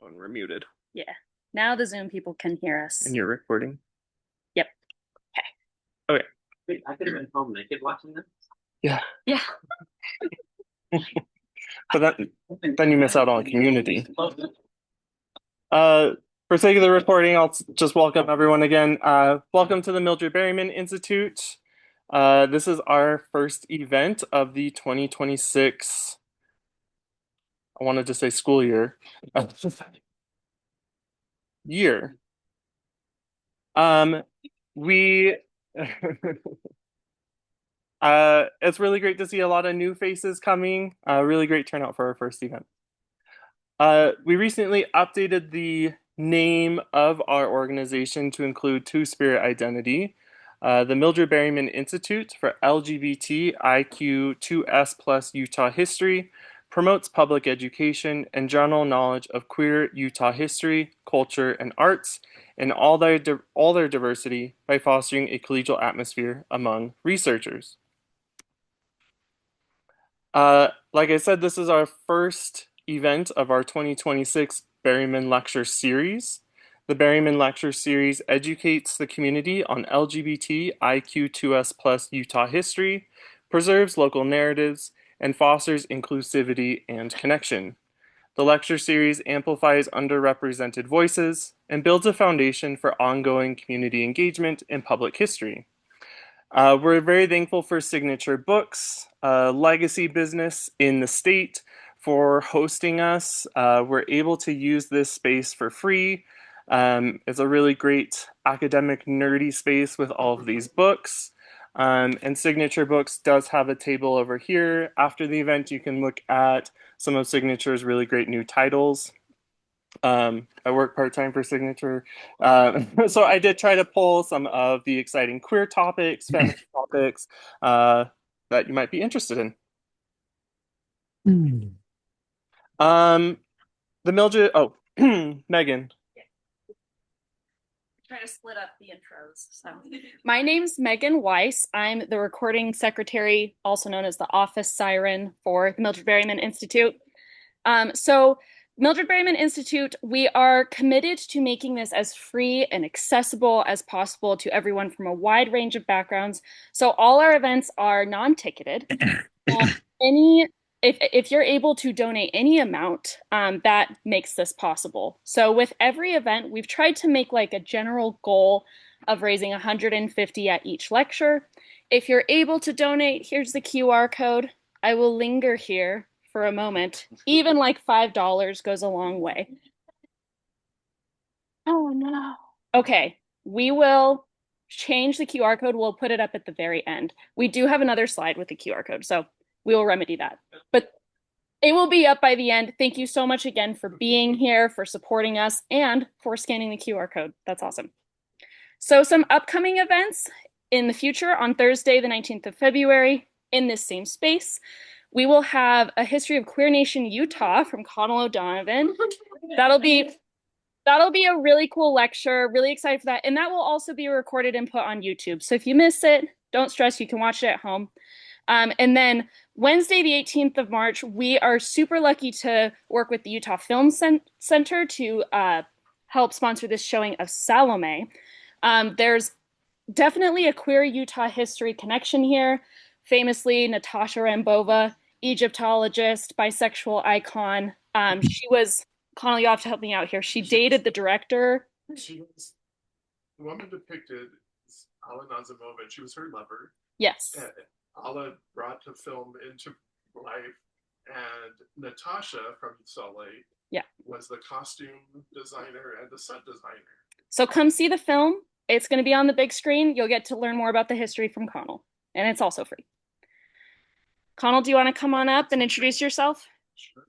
Oh, and we're muted. Yeah. Now the Zoom people can hear And us. you're recording. Yep. Okay. Okay. Wait, I could have been home naked watching this. Yeah. Yeah. But then you miss out on community. Uh, for sake of the recording, I'll just welcome everyone again. Welcome to the Mildred Berryman Institute. This is our first event of the 2026, I wanted to say school year. Year. Um, we it's really great to see a lot of new faces coming. Really great turnout for our first event. We recently updated the name of our organization to include Two-Spirit Identity. The Mildred Berryman Institute for LGBTIQ2S plus Utah History promotes public education and general knowledge of queer Utah history, culture, and arts in all their diversity by fostering a collegial atmosphere among researchers. Like I said, this is our first event of our 2026 Berryman Lecture Series. The Berryman Lecture Series educates the community on LGBTIQ2S plus Utah history, preserves local narratives, and fosters inclusivity and connection. The lecture series amplifies underrepresented voices and builds a foundation for ongoing community engagement in public history. We're very thankful for Signature Books, legacy business in the state, for hosting us. We're able to use this space for free. It's a really great academic, nerdy space with all of these books. And Signature Books does have a table over here. After the event, you can look at some of Signature's really great new titles. I work part-time for Signature. So I did try to pull some of the exciting queer topics, feminist topics that you might be interested in. Mm. Um, the Mildred, oh, Megan. Trying to split up the intros. So, my name's Megan Weiss. I'm the recording secretary, also known as the office siren for the Mildred Berryman Institute. So Mildred Berryman Institute, we are committed to making this as free and accessible as possible to everyone from a wide range of backgrounds. So all our events are non-ticketed. Any if you're able to donate any amount, that makes this possible. So with every event, we've tried to make like a general goal of raising 150 at each lecture. If you're able to donate, here's the QR code. I will linger here for a moment. Even like $5 goes a long way. Oh no. Okay, we will change the QR code. We'll put it up at the very end. We do have another slide with the QR code, so we will remedy that. But it will be up by the end. Thank you so much again for being here, for supporting us, and for scanning the QR code. That's awesome. So some upcoming events in the future on Thursday, the 19th of February, in this same space. We will have a history of Queer Nation Utah from Connell O'Donovan. That'll be That'll be a really cool lecture. Really excited for that. And that will also be recorded and put on YouTube. So if you miss it, don't stress. You can watch it at home. And then Wednesday, the 18th of March, we are super lucky to work with the Utah Film Center to help sponsor this showing of Salome. There's definitely a queer Utah history connection here. Famously, Natasha Rambova, Egyptologist, bisexual icon. She was, Connell, you have to help me out here. She dated the director. She was the woman depicted as Alla Nazimova. She was her lover. Yes. Alla brought the film into life, and Natasha from Salt Lake was the costume designer and the set designer. So come see the film. It's going to be on the big screen. You'll get to learn more about the history from Connell, and it's also free. Connell, do you want to come on up and introduce yourself? Sure.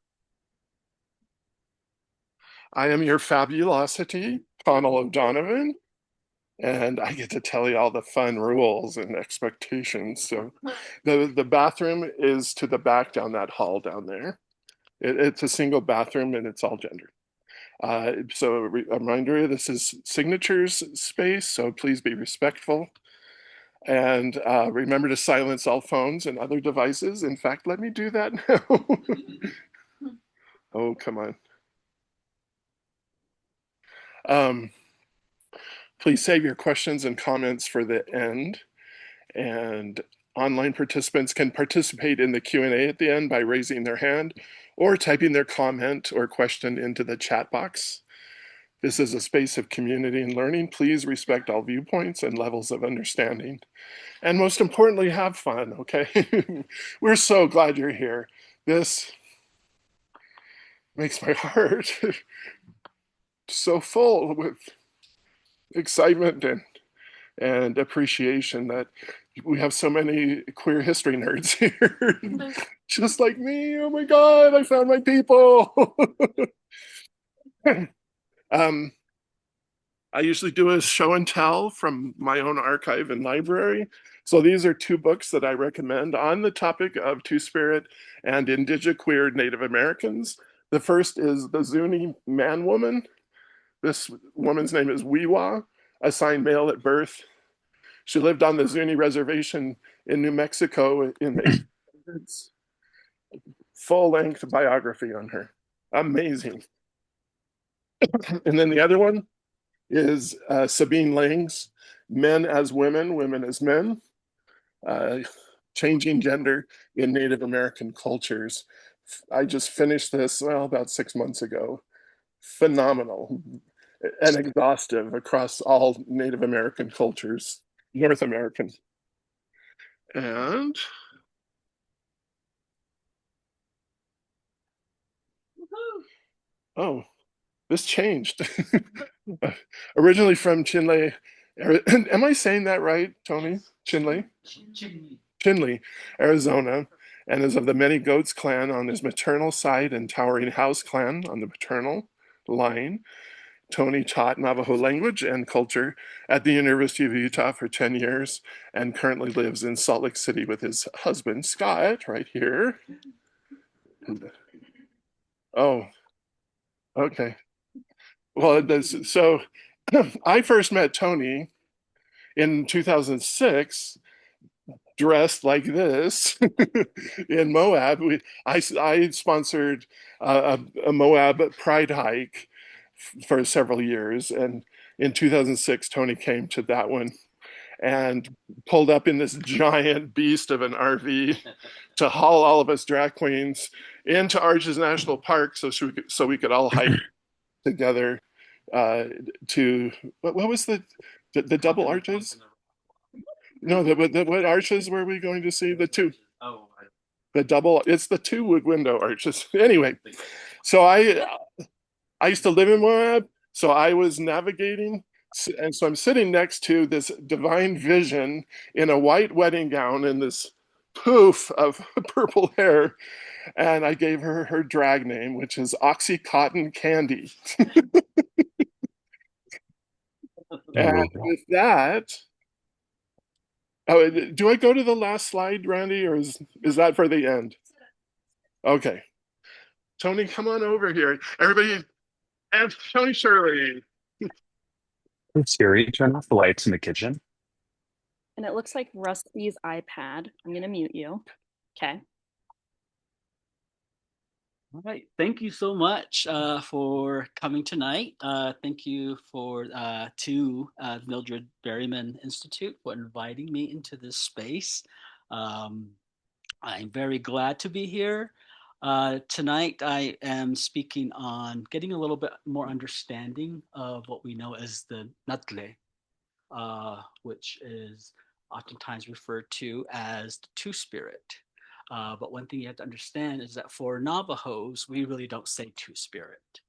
I am your fabulosity, Connell O'Donovan, and I get to tell you all the fun rules and expectations. So the bathroom is to the back down that hall down there. It's a single bathroom and it's all gendered. So a reminder, this is Signature's space, so please be respectful. And remember to silence all phones and other devices. In fact, let me do that now. Oh, come on. Um, please save your questions and comments for the end. And online participants can participate in the Q&A at the end by raising their hand or typing their comment or question into the chat box. This is a space of community and learning. Please respect all viewpoints and levels of understanding. And most importantly, have fun, okay? We're so glad you're here. This makes my heart so full with excitement and appreciation that we have so many queer history nerds here. Just like me. Oh my God, I found my people. um, I usually do a show and tell from my own archive and library. So these are two books that I recommend on the topic of Two-Spirit and Indigiqueer Native Americans. The first is The Zuni Man Woman. This woman's name is Wiwa, assigned male at birth. She lived on the Zuni reservation in New Mexico in the 1800s. Full-length biography on her. Amazing. And then the other one is Sabine Lang's Men as Women, Women as Men, uh, Changing Gender in Native American Cultures. I just finished this, well, about 6 months ago. Phenomenal and exhaustive across all Native American cultures, North American. And oh, this changed. Originally from Chinle. Am I saying that right, Tony? Chinle? Chinle, Arizona, and is of the Many Goats clan on his maternal side and Towering House clan on the paternal line. Tony taught Navajo language and culture at the University of Utah for 10 years and currently lives in Salt Lake City with his husband, Scott, right here. Oh, okay. Well, so I first met Tony in 2006 dressed like this in Moab. I sponsored a Moab pride hike for several years. And in 2006, Tony came to that one and pulled up in this giant beast of an RV to haul all of us drag queens into Arches National Park so we could all hike together uh, to what was the double arches? No, what arches were we going to see? The two. Oh, The double. It's the two window arches. Anyway, so I used to live in Moab, so I was navigating, and so I'm sitting next to this divine vision in a white wedding gown and this poof of purple hair, and I gave her her drag name, which is Oxycontin Candy. And with that, oh, do I go to the last slide, Randy, or is that for the end? Okay. Tony, come on over here. Everybody, and Tony Shirley. Hey Siri, turn off the lights in the kitchen. And it looks like Rusty's iPad. I'm going to mute you. Okay. All right. Thank you so much for coming tonight. Thank you to Mildred Berryman Institute for inviting me into this space. I'm very glad to be here. Tonight, I am speaking on getting a little bit more understanding of what we know as the Naglééh, which is oftentimes referred to as the two-spirit. But one thing you have to understand is that for Navajos, we really don't say two-spirit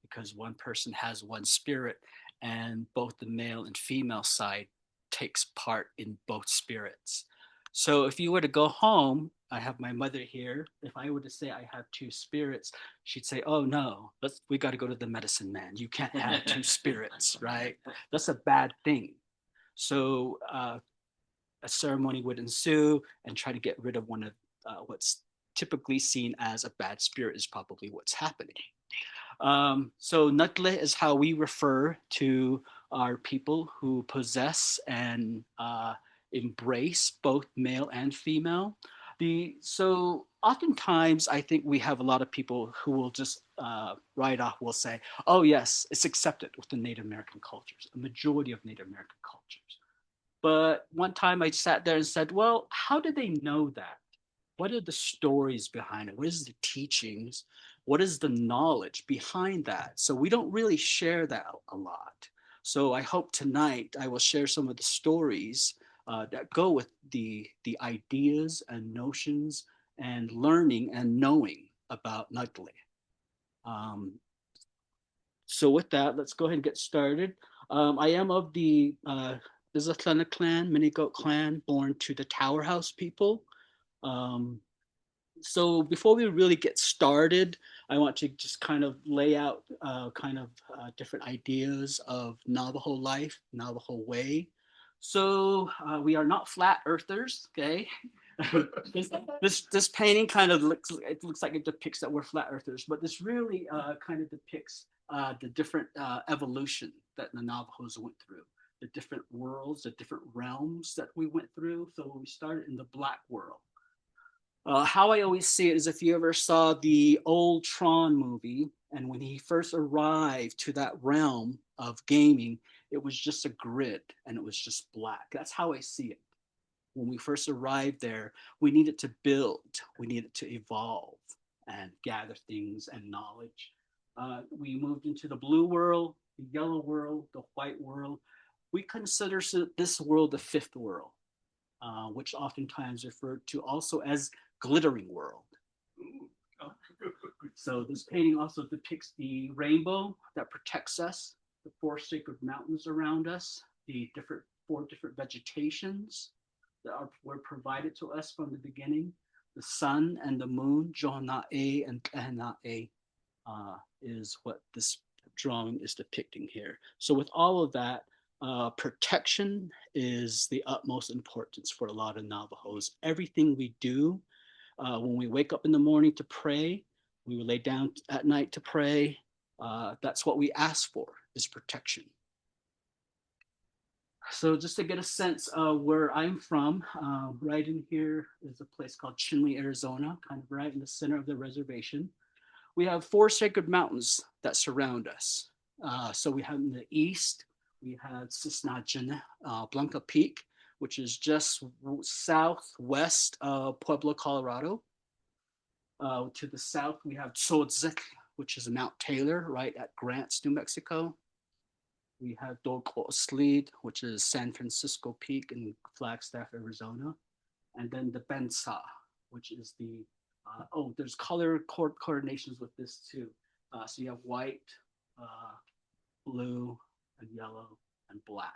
because one person has one spirit and both the male and female side takes part in both spirits. So if you were to go home, I have my mother here. If I were to say I have two spirits, she'd say, "Oh no, we got to go to the medicine man. You can't have two spirits, right? That's a bad thing." So a ceremony would ensue and try to get rid of one of what's typically seen as a bad spirit is probably what's happening. So Naglééh is how we refer to our people who possess and embrace both male and female. So oftentimes I think we have a lot of people who will just right off will say, oh yes, it's accepted within Native American cultures, a majority of Native American cultures. But one time I sat there and said, well, how do they know that? What are the stories behind it? What is the teachings? What is the knowledge behind that? So we don't really share that a lot. So I hope tonight I will share some of the stories that go with the ideas and notions and learning and knowing about Naglééh. Um, so with that, let's go ahead and get started. I am of the Izathlana clan, Minigoat clan, born to the Tower House people. Um, so before we really get started, I want to just kind of lay out different ideas of Navajo life, Navajo way. So we are not flat earthers, okay? this painting kind of looks like it depicts that we're flat earthers, but this really kind of depicts the different evolution that the Navajos went through, the different worlds, the different realms that we went through. So we started in the Black world. How I always see it is if you ever saw the old Tron movie, and when he first arrived to that realm of gaming, it was just a grid and it was just black. That's how I see it. When we first arrived there, we needed to build, we needed to evolve and gather things and knowledge. We moved into the blue world, the yellow world, the white world. We consider this world the fifth world, which oftentimes referred to also as glittering world. So this painting also depicts the rainbow that protects us, the four sacred mountains around us, the four different vegetations that were provided to us from the beginning, the sun and the moon, Johanae and Kahanae, is what this drawing is depicting here. So with all of that, protection is the utmost importance for a lot of Navajos. Everything we do, when we wake up in the morning to pray, we lay down at night to pray, that's what we ask for, is protection. So just to get a sense of where I'm from, right in here is a place called Chinle, Arizona, kind of right in the center of the reservation. We have four sacred mountains that surround us. So we have in the east, we have Cisnajin Blanca Peak, which is just southwest of Pueblo, Colorado. To the south, we have Tzotzik, which is Mount Taylor, right at Grants, New Mexico. We have Dolco-Oslid, which is San Francisco Peak in Flagstaff, Arizona. And then the Bensa, which is the, there's color coordinations with this too. So you have white, blue, and yellow, and black.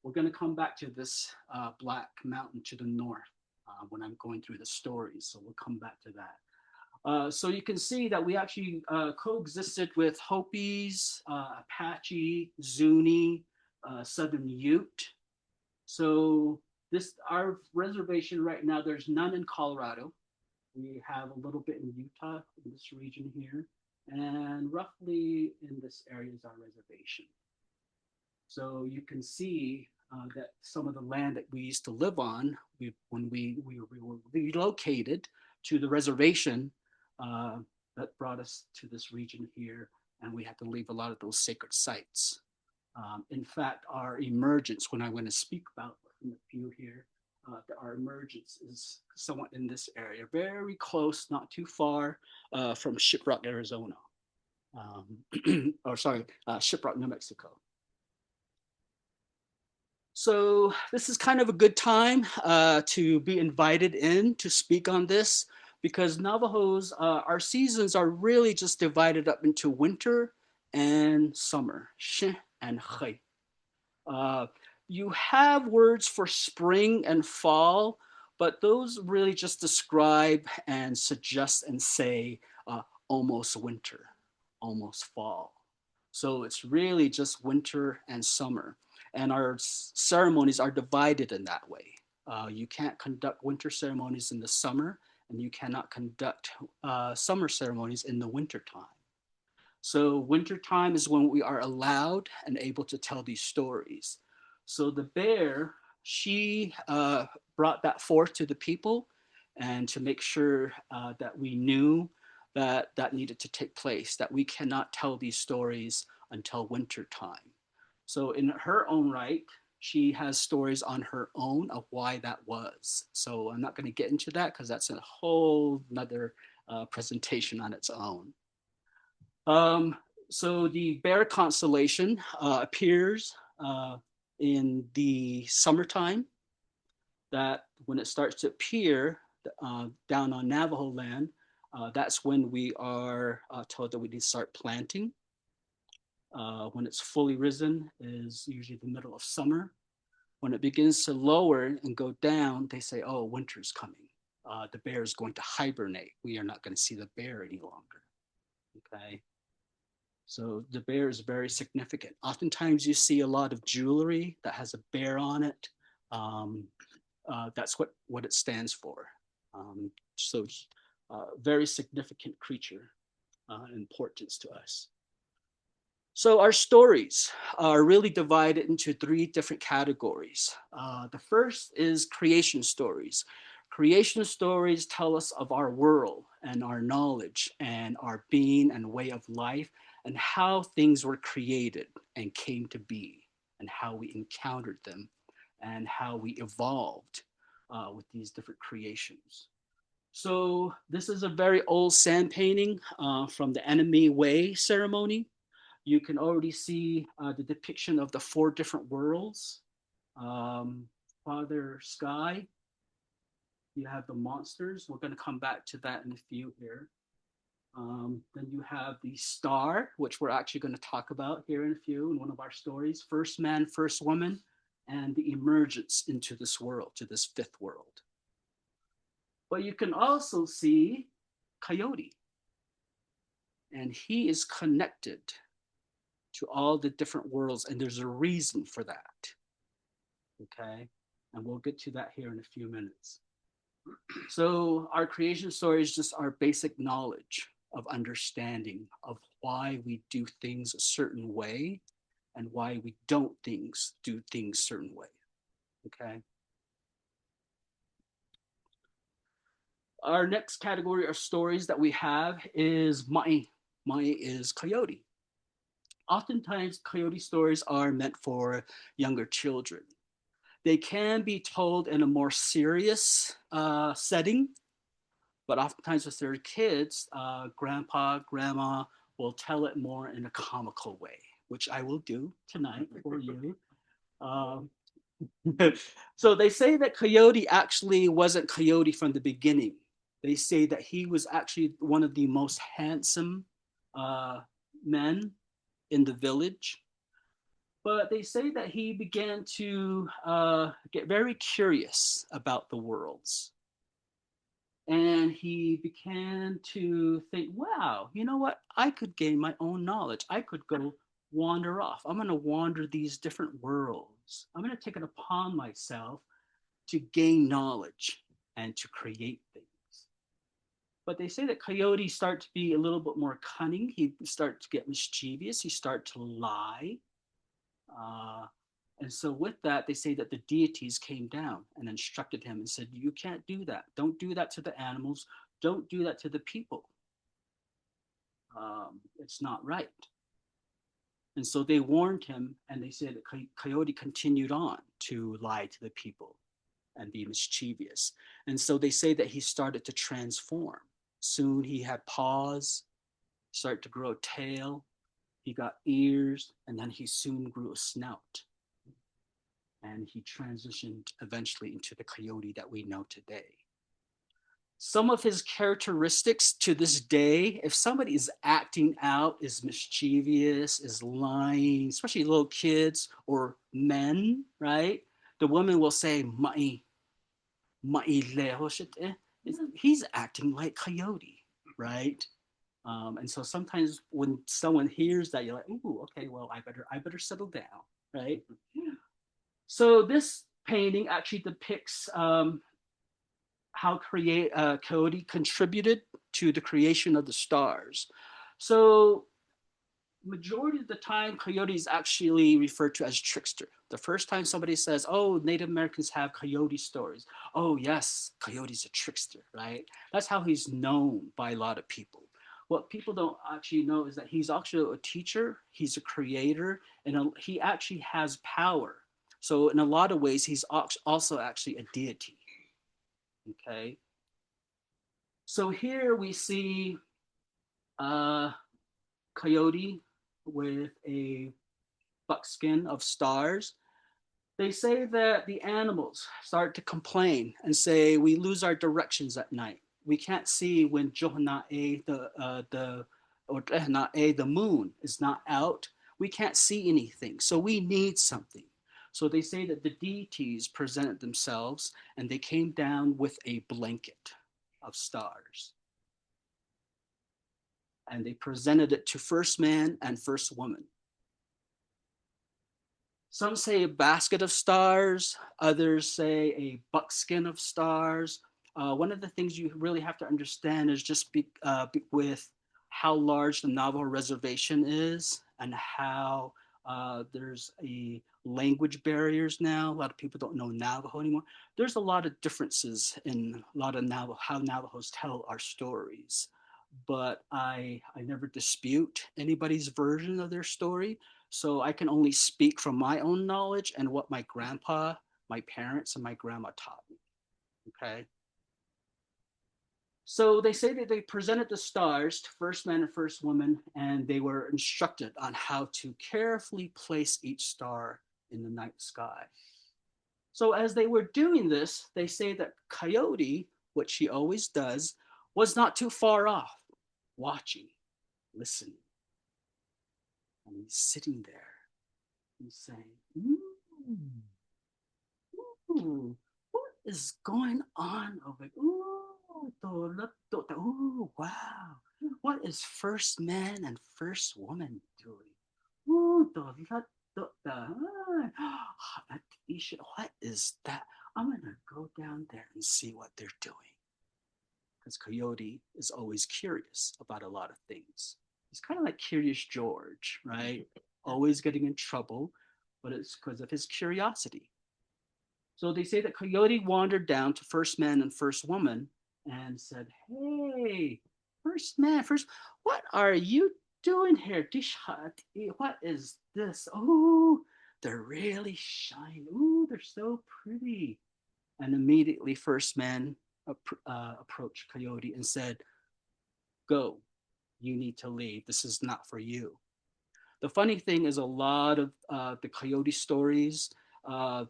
We're going to come back to this black mountain to the north when I'm going through the stories. So we'll come back to that. So you can see that we actually coexisted with Hopis, Apache, Zuni, Southern Ute. So our reservation right now, there's none in Colorado. We have a little bit in Utah, in this region here, and roughly in this area is our reservation. So you can see that some of the land that we used to live on, when we were relocated to the reservation, that brought us to this region here, and we had to leave a lot of those sacred sites. In fact, our emergence, when I want to speak about in the few here, our emergence is somewhat in this area, very close, not too far from Shiprock, Arizona. Shiprock, New Mexico. So this is kind of a good time to be invited in to speak on this, because Navajos, our seasons are really just divided up into winter and summer, Shi and He. You have words for spring and fall, but those really just describe and suggest and say almost winter, almost fall. So it's really just winter and summer. And our ceremonies are divided in that way. You can't conduct winter ceremonies in the summer, and you cannot conduct summer ceremonies in the winter time. So winter time is when we are allowed and able to tell these stories. So the bear, she brought that forth to the people, and to make sure that we knew that that needed to take place, that we cannot tell these stories until winter time. So in her own right, she has stories on her own of why that was. So I'm not going to get into that because that's a whole nother presentation on its own. Um, so the bear constellation appears in the summertime. That when it starts to appear down on Navajo land, that's when we are told that we need to start planting. When it's fully risen is usually the middle of summer. When it begins to lower and go down, they say, oh, winter's coming. The bear is going to hibernate. We are not going to see the bear any longer. Okay. So the bear is very significant. Oftentimes you see a lot of jewelry that has a bear on it. That's what it stands for. So very significant creature, importance to us. So our stories are really divided into 3 different categories. The first is creation stories. Creation stories tell us of our world and our knowledge and our being and way of life and how things were created and came to be and how we encountered them and how we evolved with these different creations. So this is a very old sand painting from the Enemy Way ceremony. You can already see the depiction of the 4 different worlds. Father Sky, you have the monsters. We're going to come back to that in a few here. Then you have the star, which we're actually going to talk about here in a few in one of our stories. First man, first woman, and the emergence into this world, to this 5th world. But you can also see Coyote. And he is connected to all the different worlds, and there's a reason for that. Okay, and we'll get to that here in a few minutes. So our creation story is just our basic knowledge of understanding of why we do things a certain way and why we don't do things a certain way. Okay. Our next category of stories that we have is Mai. Mai is Coyote. Oftentimes, Coyote stories are meant for younger children. They can be told in a more serious setting, but oftentimes with their kids, grandpa, grandma will tell it more in a comical way, which I will do tonight for you. So they say that Coyote actually wasn't Coyote from the beginning. They say that he was actually one of the most handsome men in the village. But they say that he began to get very curious about the worlds. And he began to think, wow, you know what? I could gain my own knowledge. I could go wander off. I'm going to wander these different worlds. I'm going to take it upon myself to gain knowledge and to create things. But they say that coyotes start to be a little bit more cunning. He starts to get mischievous. He starts to lie. And so with that, they say that the deities came down and instructed him and said, you can't do that. Don't do that to the animals. Don't do that to the people. It's not right. And so they warned him, and they said that Coyote continued on to lie to the people and be mischievous. And so they say that he started to transform. Soon he had paws, started to grow a tail, he got ears, and then he soon grew a snout. And he transitioned eventually into the coyote that we know today. Some of his characteristics to this day, if somebody is acting out, is mischievous, is lying, especially little kids or men, right? The woman will say, he's acting like coyote, right? And so sometimes when someone hears that, you're like, ooh, okay, well, I better settle down, right? So this painting actually depicts how Coyote contributed to the creation of the stars. So majority of the time, coyote is actually referred to as trickster. The first time somebody says, oh, Native Americans have coyote stories. Oh, yes, coyote's a trickster, right? That's how he's known by a lot of people. What people don't actually know is that he's actually a teacher, he's a creator, and he actually has power. So in a lot of ways, he's also actually a deity, okay? So here we see uh, coyote with a buckskin of stars. They say that the animals start to complain and say we lose our directions at night. We can't see when Johanae, the moon is not out. We can't see anything, so we need something. So they say that the deities presented themselves and they came down with a blanket of stars. And they presented it to first man and first woman. Some say a basket of stars, others say a buckskin of stars. One of the things you really have to understand is just with how large the Navajo reservation is and how there's a language barriers now. A lot of people don't know Navajo anymore. There's a lot of differences in a lot of Navajo, how Navajos tell our stories. But I never dispute anybody's version of their story. So I can only speak from my own knowledge and what my grandpa, my parents, and my grandma taught me. Okay. So they say that they presented the stars to first man and first woman, and they were instructed on how to carefully place each star in the night sky. So as they were doing this, they say that Coyote, which she always does, was not too far off, watching, listening. And he's sitting there. He's saying, ooh, what is going on over here? Ooh, wow. What is first man and first woman doing? Ooh, what is that? I'm going to go down there and see what they're doing. Because Coyote is always curious about a lot of things. He's kind of like Curious George, right? Always getting in trouble, but it's because of his curiosity. So they say that Coyote wandered down to first man and first woman and said, hey, first man, first, what are you doing here? What is this? Oh, they're really shiny. Oh, they're so pretty. And immediately first man approached Coyote and said, go, you need to leave. This is not for you. The funny thing is a lot of the Coyote stories, uh,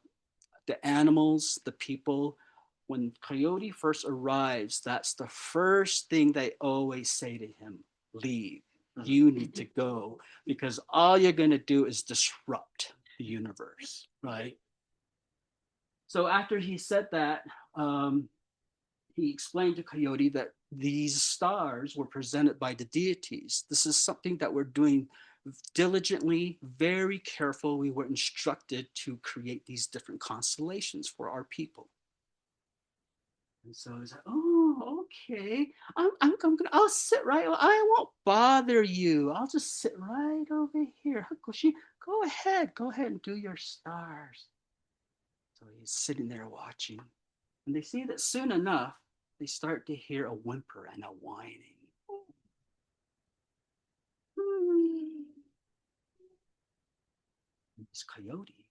the animals, the people, when Coyote first arrives, that's the first thing they always say to him, leave. You need to go because all you're going to do is disrupt the universe, right? So after he said that, he explained to Coyote that these stars were presented by the deities. This is something that we're doing diligently, very careful. We were instructed to create these different constellations for our people. And so he's like, oh, okay. I'll sit right. I won't bother you. I'll just sit right over here. Go ahead and do your stars. So he's sitting there watching. And they see that soon enough, they start to hear a whimper and a whining. This coyote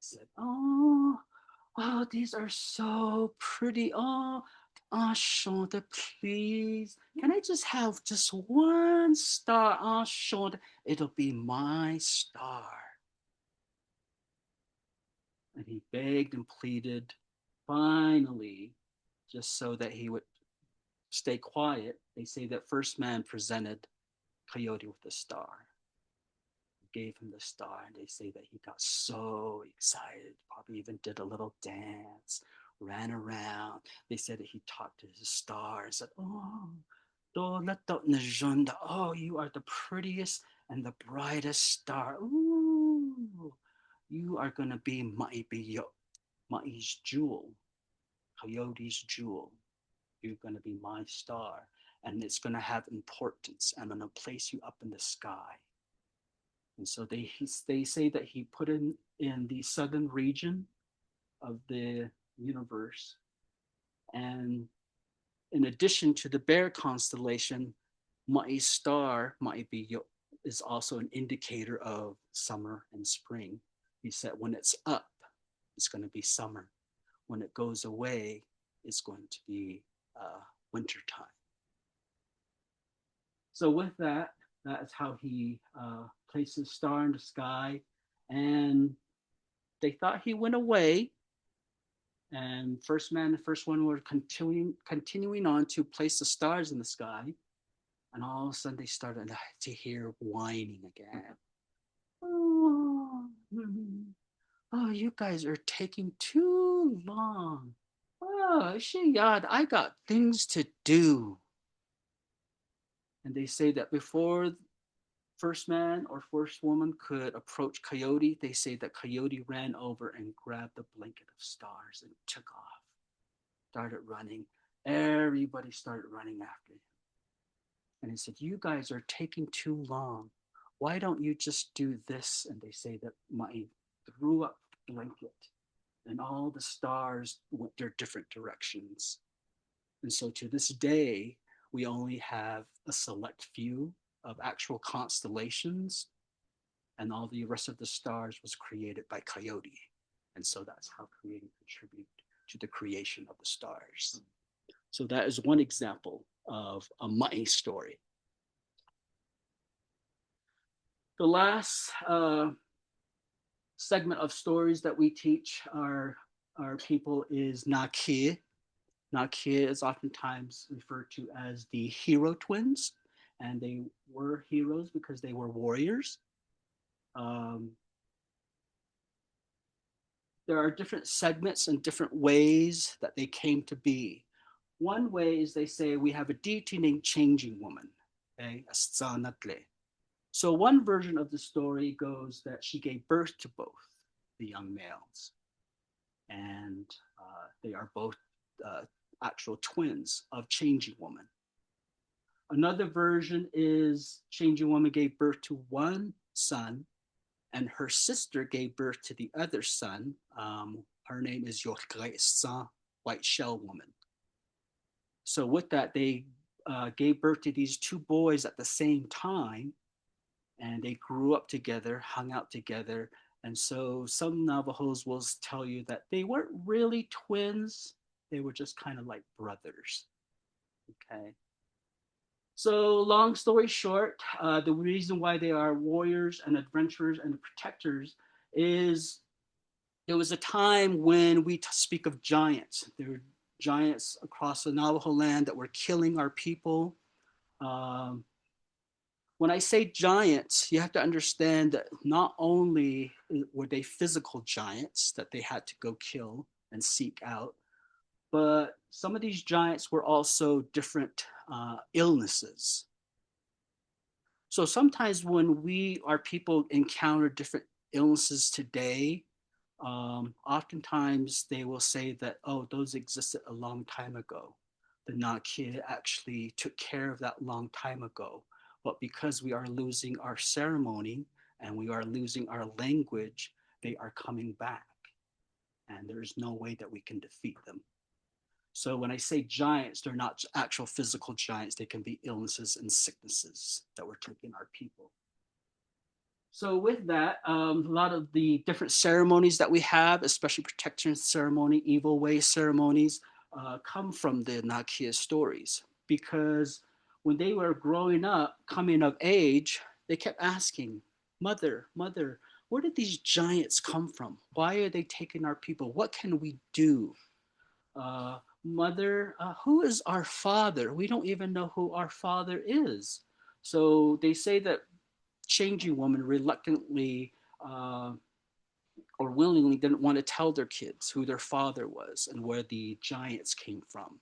said, oh, these are so pretty. Enchanté, please. Can I just have just one star? Enchanté. It'll be my star. And he begged and pleaded. Finally, just so that he would stay quiet, they say that first man presented Coyote with the star. Gave him the star, and they say that he got so excited, probably even did a little dance, ran around. They said that he talked to his star and said, oh, you are the prettiest and the brightest star. Ooh, you are going to be Mai's jewel, Coyote's jewel. You're going to be my star. and it's going to have importance. I'm going to place you up in the sky. And so they say that he put in the southern region of the universe. And in addition to the bear constellation, Ma'i star is also an indicator of summer and spring. He said when it's up, it's going to be summer. When it goes away, it's going to be winter time. So with that, that is how he placed his star in the sky. And they thought he went away. And first man, the first one were continuing on to place the stars in the sky. And all of a sudden they started to hear whining again. Oh, you guys are taking too long. Oh, Shiyad, I got things to do. And they say that before first man or first woman could approach Coyote, they say that Coyote ran over and grabbed the blanket of stars and took off, started running. Everybody started running after him. And he said, you guys are taking too long. Why don't you just do this? And they say that Mai threw up the blanket and all the stars went their different directions. And so to this day, we only have a select few of actual constellations, and all the rest of the stars was created by Coyote. And so that's how Coyote contributed to the creation of the stars. So that is one example of a Mai story. The last segment of stories that we teach our people is Naglééh. Naglééh is oftentimes referred to as the hero twins, and they were heroes because they were warriors. There are different segments and different ways that they came to be. One way is they say we have a deity named Changing Woman, okay, Naglééh. So one version of the story goes that she gave birth to both the young males, and they are both actual twins of Changing Woman. Another version is Changing Woman gave birth to one son, and her sister gave birth to the other son. Her name is Naglééh, White Shell Woman. So with that, they gave birth to these two boys at the same time, and they grew up together, hung out together. And so some Navajos will tell you that they weren't really twins. They were just kind of like brothers. Okay. So long story short, the reason why they are warriors and adventurers and protectors is there was a time when we speak of giants. There were giants across the Navajo land that were killing our people. When I say giants, you have to understand that not only were they physical giants that they had to go kill and seek out, but some of these giants were also different illnesses. So sometimes when our people encounter different illnesses today, oftentimes they will say that, oh, those existed a long time ago. The Naglééh actually took care of that long time ago. But because we are losing our ceremony and we are losing our language, they are coming back. And there's no way that we can defeat them. So when I say giants, they're not actual physical giants. They can be illnesses and sicknesses that were taking our people. So with that, a lot of the different ceremonies that we have, especially protection ceremony, evil way ceremonies, come from the Naglééh stories. Because when they were growing up, coming of age, they kept asking, Mother, Mother, where did these giants come from? Why are they taking our people? What can we do? Mother, who is our father? We don't even know who our father is. So they say that Changing Woman reluctantly or willingly didn't want to tell their kids who their father was and where the giants came from.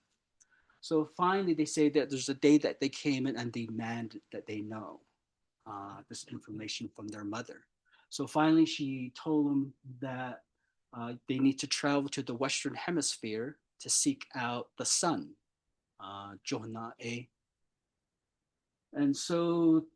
So finally, they say that there's a day that they came in and demanded that they know this information from their mother. So finally, she told them that they need to travel to the Western Hemisphere to seek out the sun, Johana'e, And so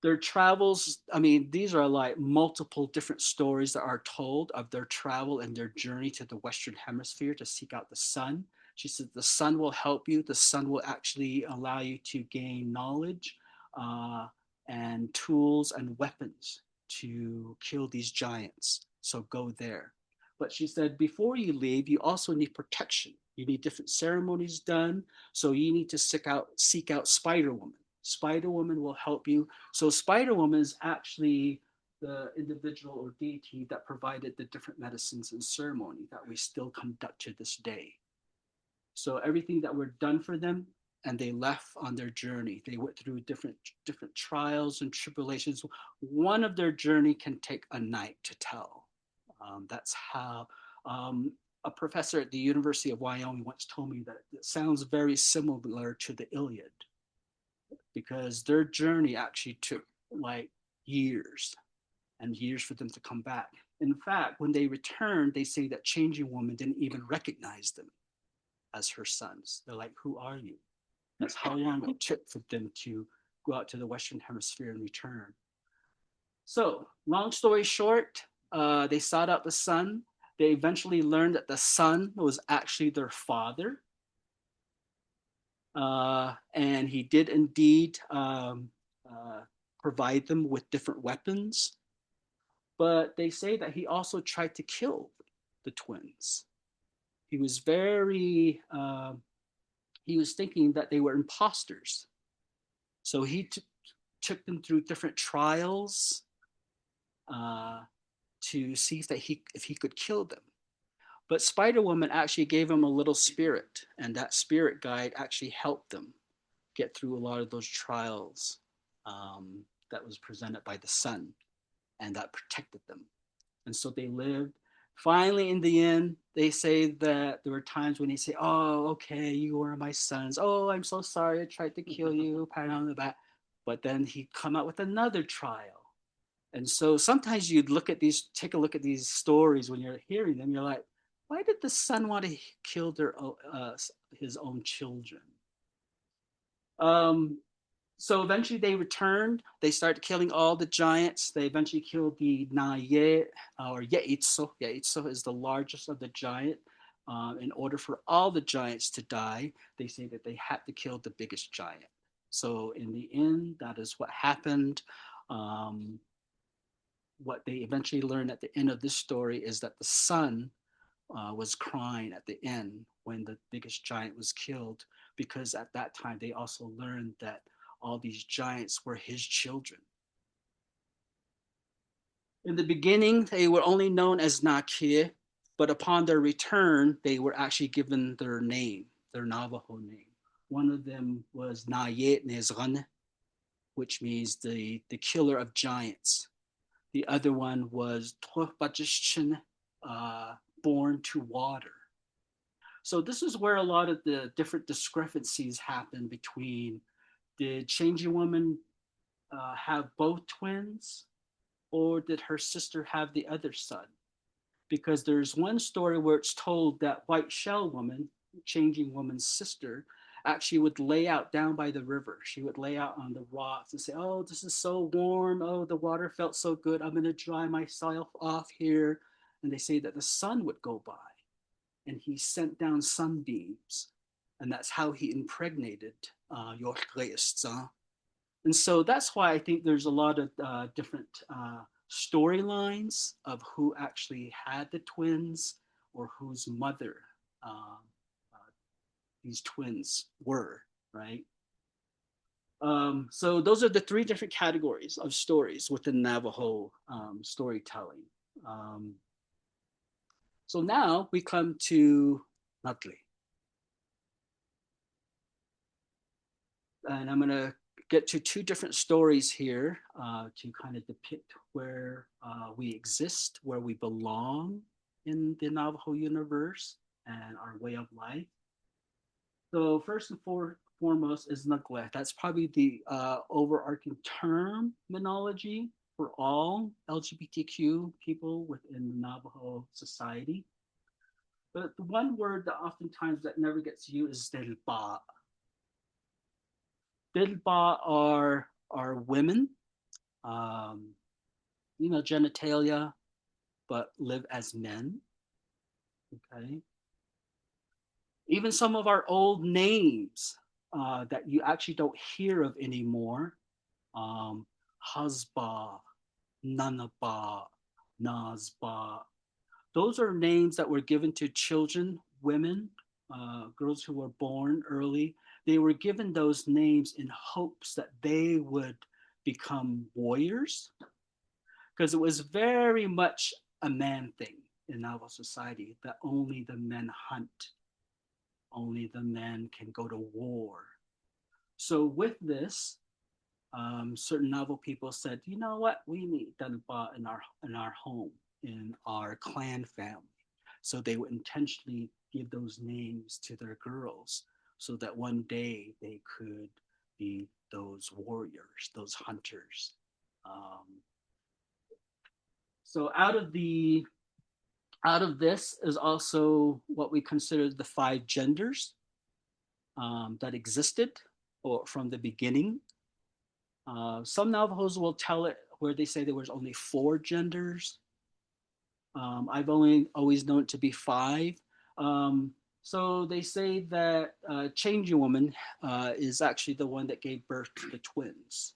their travels, I mean, these are like multiple different stories that are told of their travel and their journey to the Western Hemisphere to seek out the sun. She said, the sun will help you. The sun will actually allow you to gain knowledge uh, and tools and weapons to kill these giants. So go there. But she said, before you leave, you also need protection. You need different ceremonies done. So you need to seek out Spider Woman. Spider Woman will help you. So Spider Woman is actually the individual or deity that provided the different medicines and ceremony that we still conduct to this day. So everything that were done for them, and they left on their journey. They went through different trials and tribulations. One of their journey can take a night to tell. That's how a professor at the University of Wyoming once told me that it sounds very similar to the Iliad, because their journey actually took like years and years for them to come back. In fact, when they returned, they say that Changing Woman didn't even recognize them as her sons. They're like, who are you? That's how long it took for them to go out to the Western Hemisphere and return. So, long story short, they sought out the sun. They eventually learned that the sun was actually their father. And he did indeed provide them with different weapons. But they say that he also tried to kill the twins. He was he was thinking that they were imposters. So he took them through different trials to see if he could kill them. But Spider Woman actually gave him a little spirit, and that spirit guide actually helped them get through a lot of those trials that was presented by the sun, and that protected them. And so they lived. Finally, in the end, they say that there were times when he say, "Oh, okay, you were my sons. Oh, I'm so sorry, I tried to kill you." Pat on the back. But then he'd come out with another trial. And so sometimes you'd take a look at these stories when you're hearing them. You're like, why did the son want to kill his own children? Um, so eventually they returned. They started killing all the giants. They eventually killed the Naglééh or Yeitso. Yeitso is the largest of the giant. In order for all the giants to die, they say that they had to kill the biggest giant. So in the end, that is what happened. Um, what they eventually learned at the end of this story is that the son was crying at the end when the biggest giant was killed, because at that time they also learned that all these giants were his children. In the beginning, they were only known as Naglééh, but upon their return, they were actually given their name, their Navajo name. One of them was Nayet Nezran, which means the killer of giants. The other one was Tohbajishin, born to water. So this is where a lot of the different discrepancies happen between, did Changing Woman have both twins, or did her sister have the other son? Because there's one story where it's told that White Shell Woman, Changing Woman's sister, actually would lay out down by the river. She would lay out on the rocks and say, "Oh, this is so warm. Oh, the water felt so good. I'm going to dry myself off here." And they say that the sun would go by and he sent down sunbeams. And that's how he impregnated York. And so that's why I think there's a lot of different storylines of who actually had the twins or whose mother these twins were, right? So those are the three different categories of stories within Navajo storytelling. So now we come to Naglééh. And I'm going to get to two different stories here to kind of depict where we exist, where we belong in the Navajo universe and our way of life. So first and foremost is Naglééh. That's probably the overarching terminology for all LGBTQ people within the Navajo society. But the one word that oftentimes that never gets used is Delba. Dilba are women, um, genitalia, but live as men. Okay. Even some of our old names that you actually don't hear of anymore, um, Husba, Nanaba, Nazba. Those are names that were given to children, women, girls who were born early. They were given those names in hopes that they would become warriors, because it was very much a man thing in Navajo society that only the men hunt, only the men can go to war. So with this, certain Navajo people said, you know what, we need Danba in our home, in our clan family. So they would intentionally give those names to their girls so that one day they could be those warriors, those hunters. Um, so out of this is also what we consider the five genders that existed or from the beginning. Some Navajos will tell it where they say there was only four genders. I've only always known it to be five. So they say that Changing Woman is actually the one that gave birth to the twins,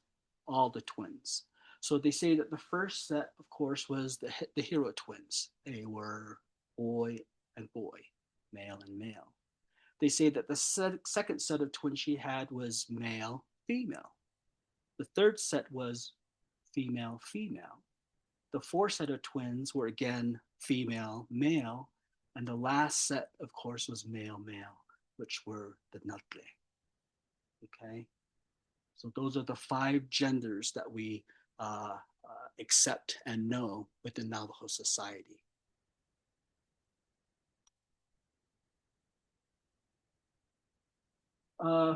all the twins. So they say that the first set, of course, was the hero twins. They were boy and boy, male and male. They say that the second set of twins she had was male, female. The third set was female, female. The fourth set of twins were again female, male. And the last set, of course, was male, male, which were the Naglééh. Okay. So those are the five genders that we accept and know within Navajo society. Uh,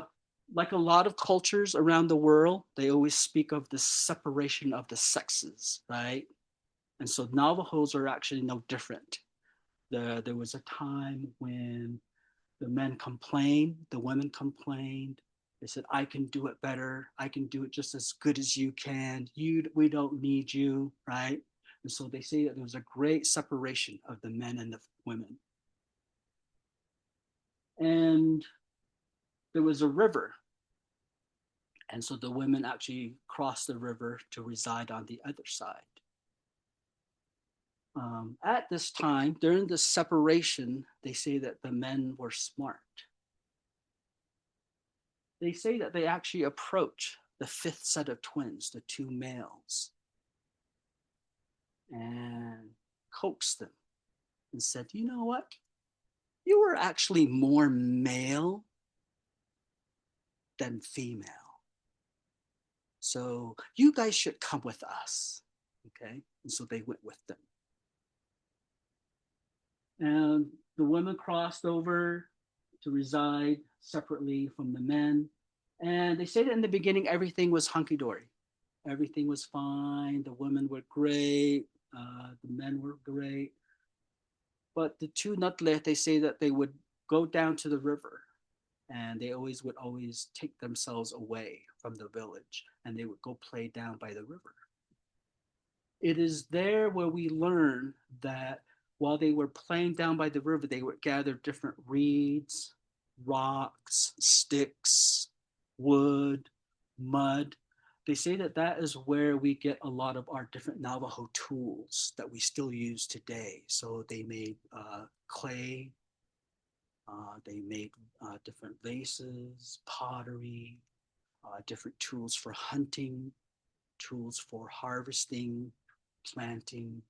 like a lot of cultures around the world, they always speak of the separation of the sexes, right? And so Navajos are actually no different. There was a time when the men complained, the women complained. They said, I can do it better. I can do it just as good as you can. We don't need you, right? And so they say that there was a great separation of the men and the women. And there was a river. And so the women actually crossed the river to reside on the other side. At this time, during the separation, they say that the men were smart. They say that they actually approach the fifth set of twins, the two males, and coaxed them and said, you know what? You were actually more male than female. So you guys should come with us. Okay. And so they went with them. And the women crossed over to reside separately from the men. And they say that in the beginning, everything was hunky dory. Everything was fine. The women were great. The men were great. But the two Naglééh, they say that they would go down to the river and they would always take themselves away from the village and they would go play down by the river. It is there where we learn that while they were playing down by the river, they would gather different reeds, rocks, sticks, wood, mud. They say that that is where we get a lot of our different Navajo tools that we still use today. So they made clay, they made different vases, pottery, different tools for hunting, tools for harvesting, planting.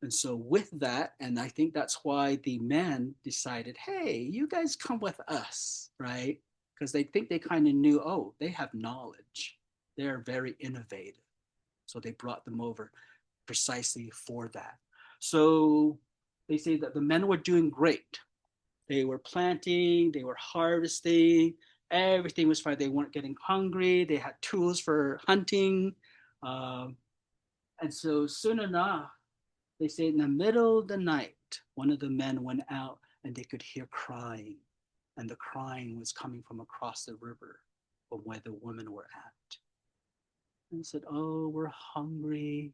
And so with that, and I think that's why the men decided, hey, you guys come with us, right? Because they think they kind of knew, oh, they have knowledge. They're very innovative. So they brought them over precisely for that. So they say that the men were doing great. They were planting, they were harvesting, everything was fine. They weren't getting hungry. They had tools for hunting. Um, and so soon enough, they say in the middle of the night, one of the men went out and they could hear crying. And the crying was coming from across the river from where the women were at. And said, oh, we're hungry.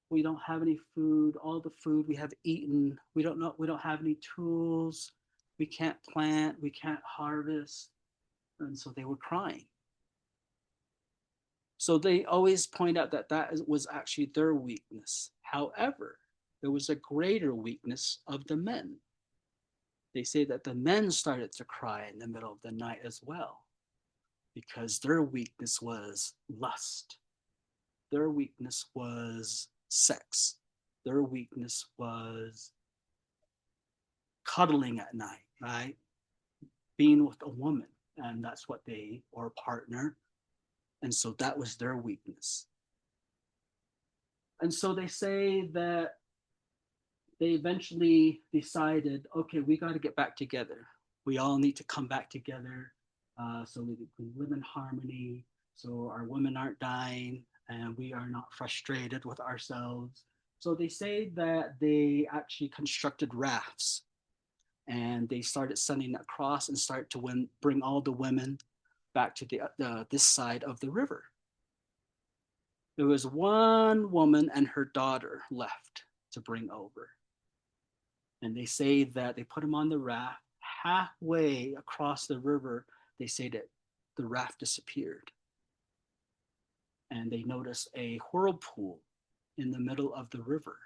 We don't have any food. All the food we have eaten, we don't have any tools. We can't plant, we can't harvest. And so they were crying. So they always point out that that was actually their weakness. However, there was a greater weakness of the men. They say that the men started to cry in the middle of the night as well, because their weakness was lust. Their weakness was sex. Their weakness was cuddling at night, right? Being with a woman, and that's what they, or a partner. And so that was their weakness. And so they say that they eventually decided, okay, we got to get back together. We all need to come back together so we can live in harmony, so our women aren't dying and we are not frustrated with ourselves. So they say that they actually constructed rafts, and they started sending across and started to bring all the women back to this side of the river. There was one woman and her daughter left to bring over. And they say that they put them on the raft. Halfway across the river, they say that the raft disappeared. And they noticed a whirlpool in the middle of the river.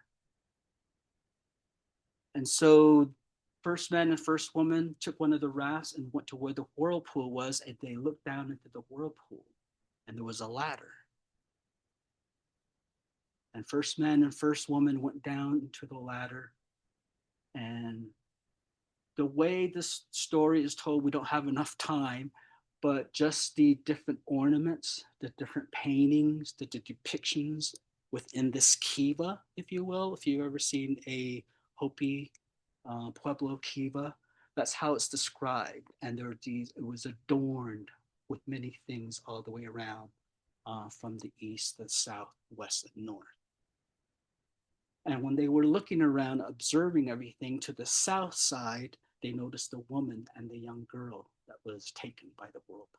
And so first man and first woman took one of the rafts and went to where the whirlpool was, and they looked down into the whirlpool, and there was a ladder. And first man and first woman went down into the ladder. And the way this story is told, we don't have enough time, but just the different ornaments, the different paintings, the depictions within this kiva, if you will, if you've ever seen a Hopi Pueblo kiva, that's how it's described. And there are these, it was adorned with many things all the way around, from the east, the south, west, and north. And when they were looking around, observing everything to the south side, they noticed the woman and the young girl that was taken by the whirlpool.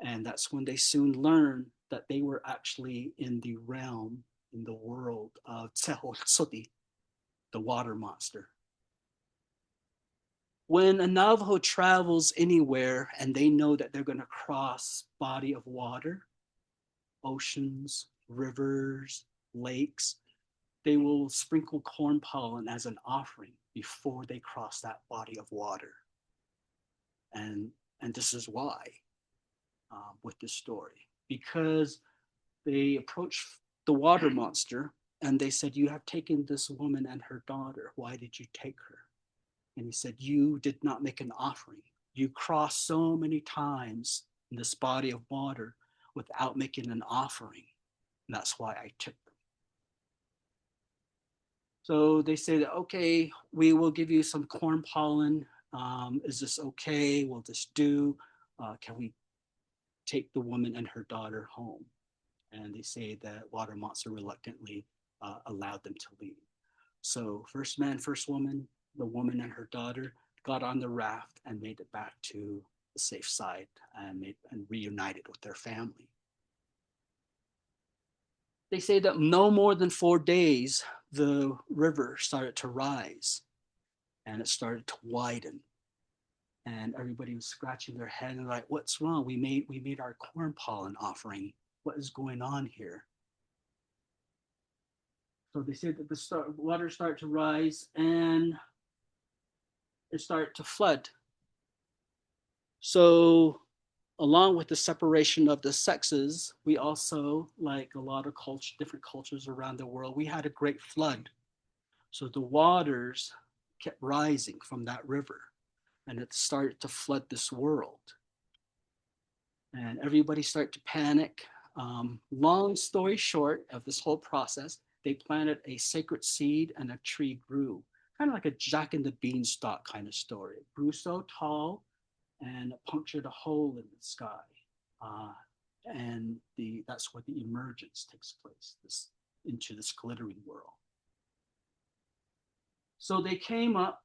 And that's when they soon learned that they were actually in the realm, in the world of Tseholsoti, the water monster. When a Navajo travels anywhere and they know that they're going to cross body of water, oceans, rivers, lakes, they will sprinkle corn pollen as an offering before they cross that body of water. And this is why, with this story, because they approached the water monster and they said, you have taken this woman and her daughter. Why did you take her? And he said, you did not make an offering. You crossed so many times in this body of water without making an offering. And that's why I took them. So they say that, okay, we will give you some corn pollen. Is this okay? Will this do? Can we take the woman and her daughter home? And they say that Water Monster reluctantly allowed them to leave. So first man, first woman, the woman and her daughter got on the raft and made it back to the safe side and reunited with their family. They say that no more than 4 days, the river started to rise and it started to widen. And everybody was scratching their head and like, what's wrong? We made our corn pollen offering. What is going on here? So they said that the water started to rise and it started to flood. So along with the separation of the sexes, we also, like a lot of different cultures around the world, we had a great flood. So the waters kept rising from that river and it started to flood this world. And everybody started to panic. Long story short of this whole process, they planted a sacred seed and a tree grew, kind of like a Jack and the Beanstalk kind of story. It grew so tall and punctured a hole in the sky. And that's where the emergence takes place, into this glittering world. So they came up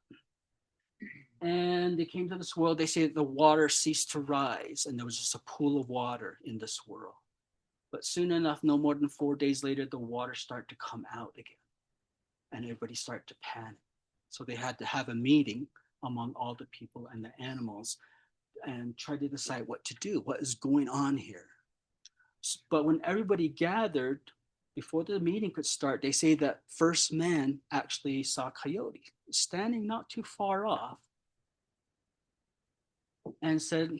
And they came to this world. They say that the water ceased to rise, and there was just a pool of water in this world. But soon enough, no more than 4 days later, the water started to come out again, and everybody started to panic. So they had to have a meeting among all the people and the animals and try to decide what to do. What is going on here? But when everybody gathered, before the meeting could start, they say that first man actually saw Coyote standing not too far off and said,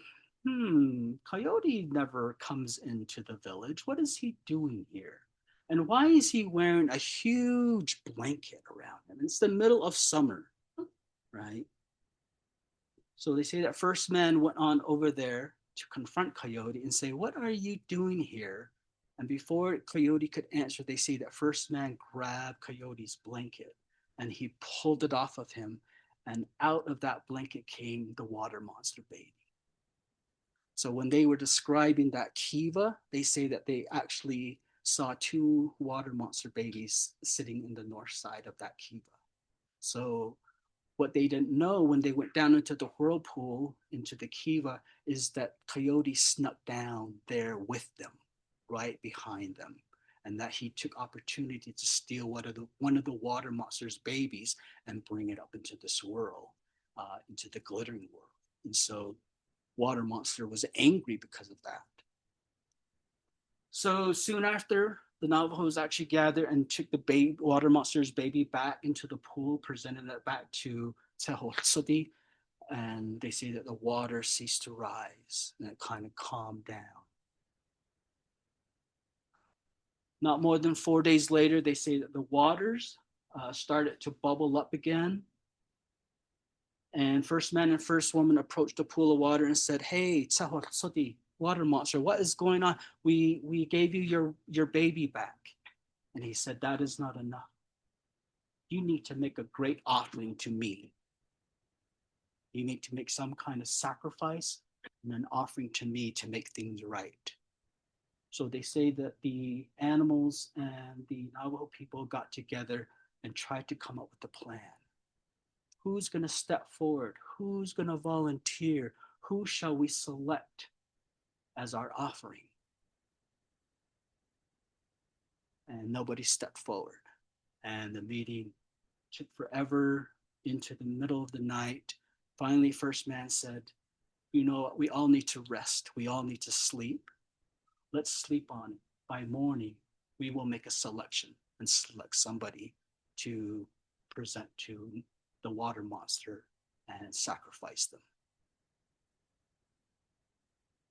Coyote never comes into the village. What is he doing here? And why is he wearing a huge blanket around him? It's the middle of summer, right? So they say that first man went on over there to confront Coyote and say, what are you doing here? And before Coyote could answer, they say that first man grabbed Coyote's blanket and he pulled it off of him. And out of that blanket came the water monster baby. So when they were describing that kiva, they say that they actually saw two water monster babies sitting in the north side of that kiva. So what they didn't know when they went down into the whirlpool, into the kiva, is that Coyote snuck down there with them, right behind them, and that he took opportunity to steal one of the water monster's babies and bring it up into this world, into the glittering world. And so Water Monster was angry because of that. So soon after, the Navajos actually gathered and took the Water Monster's baby back into the pool, presented it back to Tehotzoti, and they say that the water ceased to rise and it kind of calmed down. Not more than 4 days later, they say that the waters started to bubble up again. And first man and first woman approached the pool of water and said, hey, Tehotzoti, water monster, what is going on? We gave you your baby back. And he said, that is not enough. You need to make a great offering to me. You need to make some kind of sacrifice and an offering to me to make things right. So they say that the animals and the Navajo people got together and tried to come up with a plan. Who's going to step forward? Who's going to volunteer? Who shall we select as our offering? And nobody stepped forward. And the meeting took forever into the middle of the night. Finally, first man said, you know, we all need to rest. We all need to sleep. Let's sleep on it. By morning, we will make a selection and select somebody to present to the water monster and sacrifice them.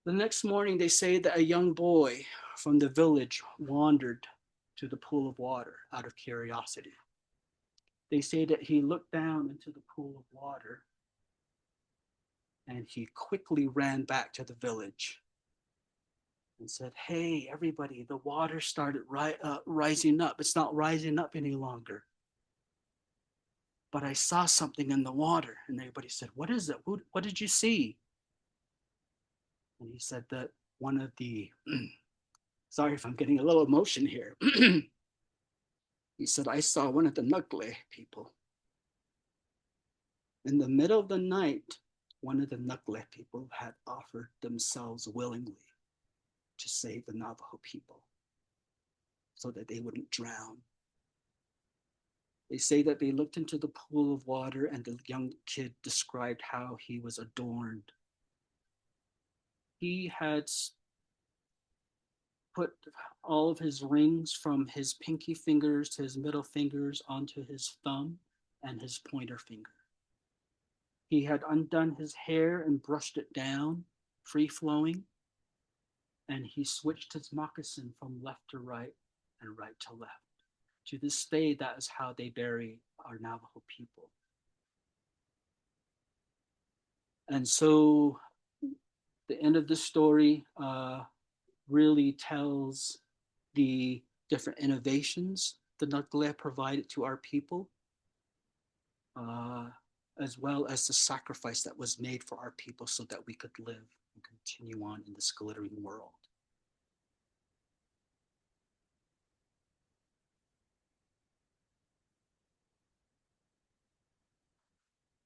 The next morning, they say that a young boy from the village wandered to the pool of water out of curiosity. They say that he looked down into the pool of water and he quickly ran back to the village and said, hey, everybody, the water started rising up. It's not rising up any longer. But I saw something in the water. And everybody said, what is it? What did you see? And he said that one of the, sorry if I'm getting a little emotion here. He said, I saw one of the Naglééh people. In the middle of the night, one of the Naglééh people had offered themselves willingly to save the Navajo people so that they wouldn't drown. They say that they looked into the pool of water and the young kid described how he was adorned. He had put all of his rings from his pinky fingers to his middle fingers onto his thumb and his pointer finger. He had undone his hair and brushed it down, free-flowing, and he switched his moccasin from left to right and right to left. To this day, that is how they bury our Navajo people. And so the end of the story really tells the different innovations the Naglééh provided to our people, as well as the sacrifice that was made for our people so that we could live and continue on in this glittering world.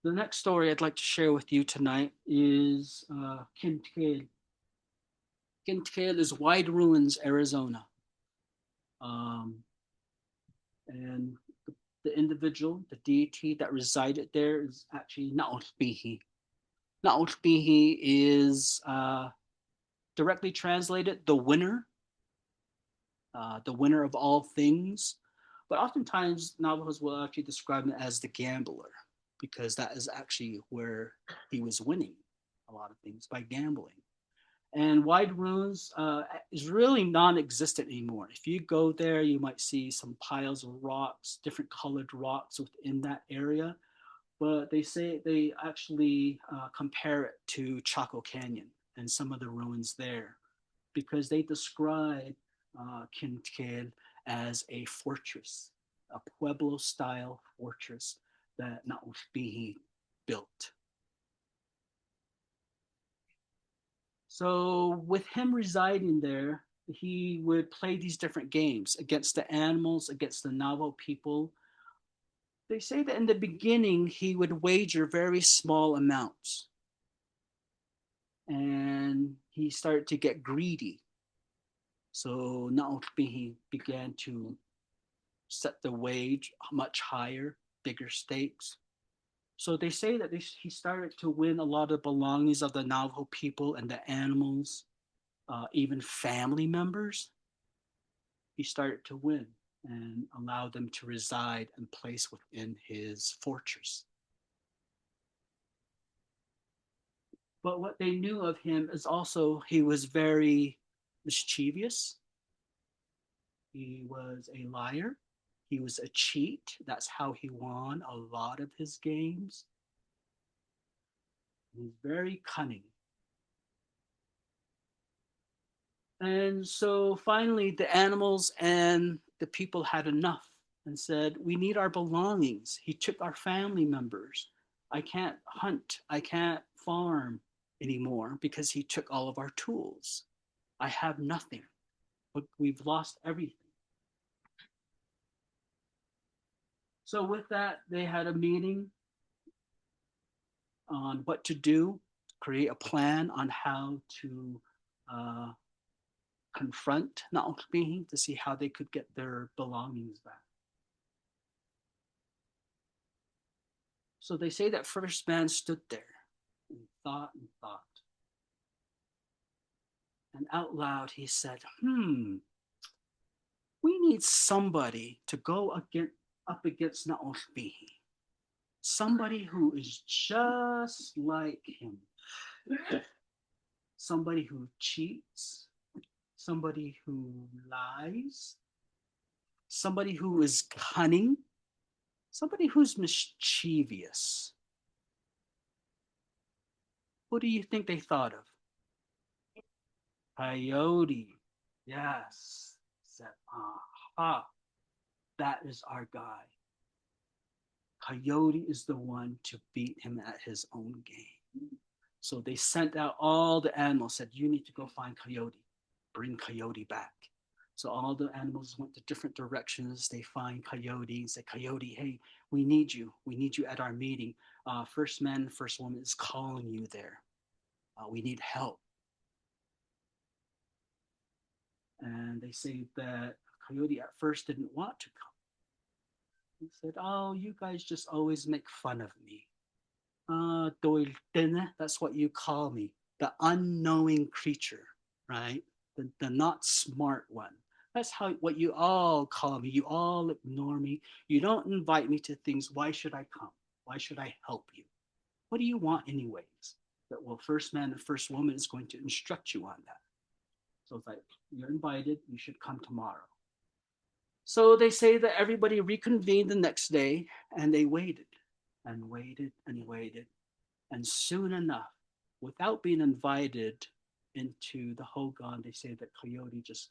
The next story I'd like to share with you tonight is Chinle. Chinle is Wide Ruins, Arizona. Um, and the individual, the deity that resided there is actually Naglééh. Naglééh is directly translated the winner of all things. But oftentimes Navajos will actually describe him as the gambler because that is actually where he was winning a lot of things by gambling. And Wide Ruins is really non-existent anymore. If you go there, you might see some piles of rocks, different colored rocks within that area. But they say they actually compare it to Chaco Canyon and some of the ruins there because they describe Chinle as a fortress, a Pueblo-style fortress that Naglééh built. So with him residing there, he would play these different games against the animals, against the Navajo people. They say that in the beginning, he would wager very small amounts. And he started to get greedy. So Naglééh began to set the wage much higher, bigger stakes. So they say that he started to win a lot of belongings of the Navajo people and the animals, even family members. He started to win and allow them to reside and place within his fortress. But what they knew of him is also he was very mischievous. He was a liar. He was a cheat. That's how he won a lot of his games. He's very cunning. And so finally, the animals and the people had enough and said, we need our belongings. He took our family members. I can't hunt. I can't farm anymore because he took all of our tools. I have nothing. We've lost everything. So with that, they had a meeting on what to do, create a plan on how to confront Naglééh to see how they could get their belongings back. So they say that first man stood there and thought and thought. And out loud he said, we need somebody to go up against Naglééh. Somebody who is just like him. Somebody who cheats, somebody who lies, somebody who is cunning, somebody who's mischievous. What do you think they thought of? Coyote. Yes. Said, aha, that is our guy. Coyote is the one to beat him at his own game. So they sent out all the animals, said, you need to go find Coyote. Bring Coyote back. So all the animals went to different directions. They find Coyote and said, Coyote, hey, we need you. We need you at our meeting. First man, first woman is calling you there. We need help. And they say that Coyote at first didn't want to come. He said, oh, you guys just always make fun of me. That's what you call me, the unknowing creature, right? The not smart one. That's what you all call me. You all ignore me. You don't invite me to things. Why should I come? Why should I help you? What do you want anyways? That, well, first man and first woman is going to instruct you on that. So it's like, you're invited. You should come tomorrow. So they say that everybody reconvened the next day and they waited and waited and waited. And soon enough, without being invited into the Hogan, they say that Coyote just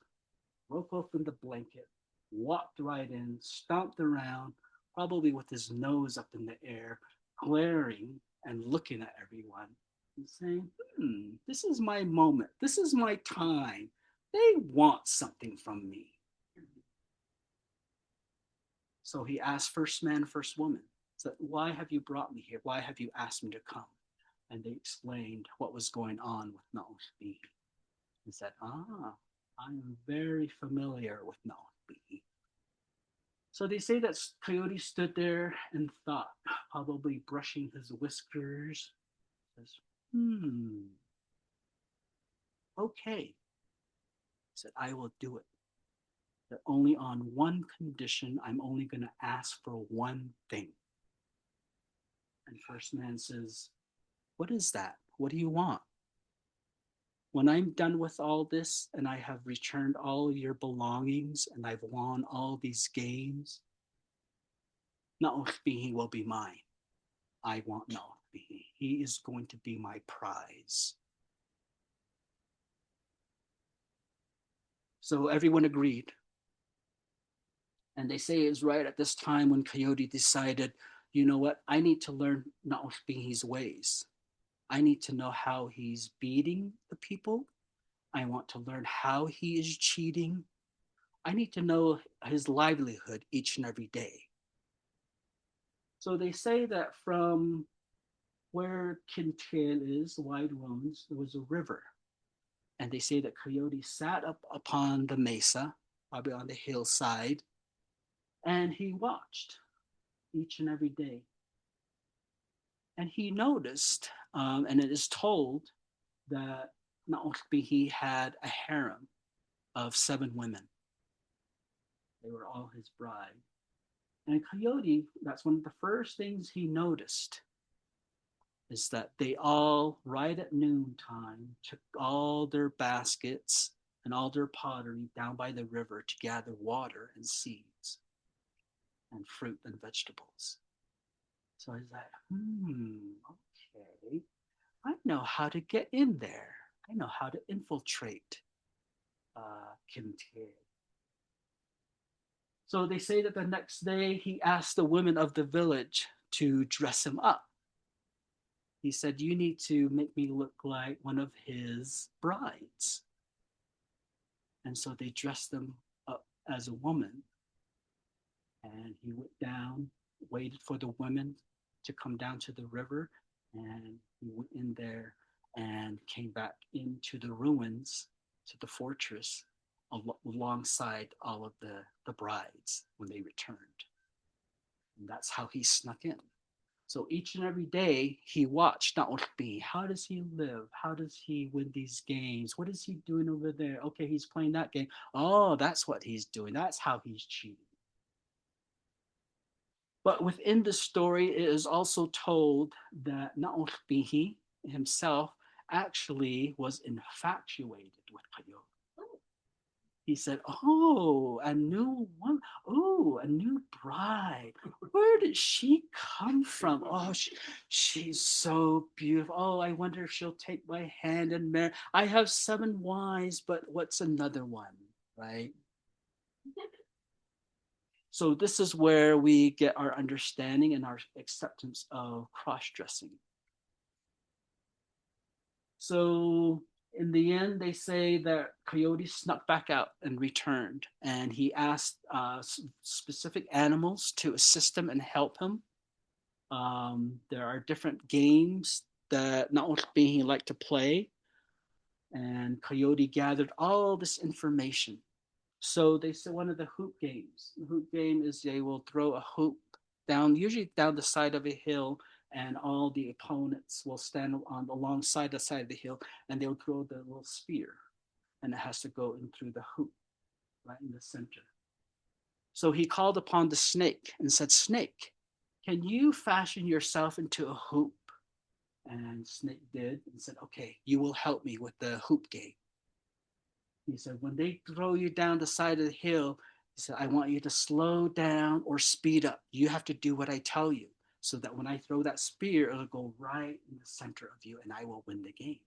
broke open the blanket, walked right in, stomped around, probably with his nose up in the air, glaring and looking at everyone and saying, this is my moment. This is my time. They want something from me. So he asked first man, first woman, So why have you brought me here? Why have you asked me to come? And they explained what was going on with Naglééh. He said, I'm very familiar with Naglééh. So they say that Coyote stood there and thought, probably brushing his whiskers, says, okay. He said, I will do it. But only on one condition. I'm only going to ask for one thing. And First Man says, what is that? What do you want? When I'm done with all this and I have returned all your belongings and I've won all these games, Naglééh will be mine. I want Naglééh. He is going to be my prize. So everyone agreed. And they say it's right at this time when Coyote decided, you know what, I need to learn Naglééh's ways. I need to know how he's beating the people. I want to learn how he is cheating. I need to know his livelihood each and every day. So they say that from where Chinle is, the Wide Ruins, there was a river. And they say that Coyote sat up upon the mesa, probably on the hillside, and he watched each and every day. And he noticed, and it is told that Naglééh had a harem of 7 women. They were all his bride. And Coyote, that's one of the first things he noticed, is that they all, right at noontime, took all their baskets and all their pottery down by the river to gather water and seeds and fruit and vegetables. So he's like, okay, I know how to get in there. I know how to infiltrate Chinle. So they say that the next day he asked the women of the village to dress him up. He said, you need to make me look like one of his brides. And so they dressed them up as a woman. And he went down, waited for the women to come down to the river. And he went in there and came back into the ruins, to the fortress, alongside all of the brides when they returned. And that's how he snuck in. So each and every day he watched Naglééh. How does he live? How does he win these games? What is he doing over there? Okay, he's playing that game. Oh, that's what he's doing. That's how he's cheating. But within the story, it is also told that Naglééh himself actually was infatuated with Coyote. He said, oh, a new one. Oh, a new bride. Where did she come from? Oh, she's so beautiful. Oh, I wonder if she'll take my hand and marry. I have 7 wives, but what's another one, right? So this is where we get our understanding and our acceptance of cross-dressing. So in the end, they say that Coyote snuck back out and returned, and he asked specific animals to assist him and help him. There are different games that Naglééh liked to play, and Coyote gathered all this information. So they said one of the hoop games. The hoop game is they will throw a hoop down, usually down the side of a hill, and all the opponents will stand on alongside the side of the hill, and they'll throw the little spear, and it has to go in through the hoop, right in the center. So he called upon the snake and said, Snake, can you fashion yourself into a hoop? And Snake did and said, okay, you will help me with the hoop game. He said, when they throw you down the side of the hill, he said, I want you to slow down or speed up. You have to do what I tell you, so that when I throw that spear, it'll go right in the center of you and I will win the game.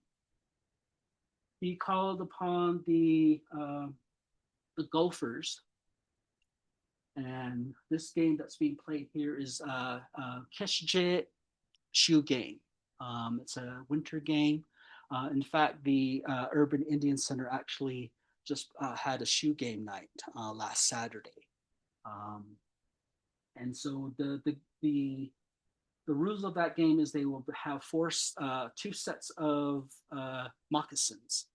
He called upon the golfers. And this game that's being played here is Keshje Shoe Game. It's a winter game. In fact, the Urban Indian Center actually just had a shoe game night last Saturday. And so the the rules of that game is they will have two sets of moccasins,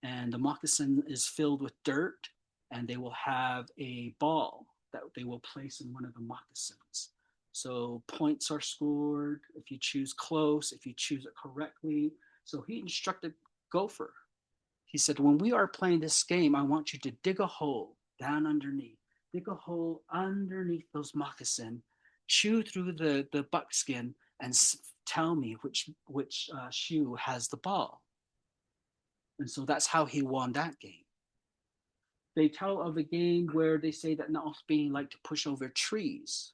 and the moccasin is filled with dirt, and they will have a ball that they will place in one of the moccasins. So points are scored if you choose close, if you choose it correctly. So he instructed Gopher. He said, when we are playing this game, I want you to dig a hole down underneath, dig a hole underneath those moccasin, chew through the buckskin, and tell me which shoe has the ball. And so that's how he won that game. They tell of a game where they say that Naothbin liked to push over trees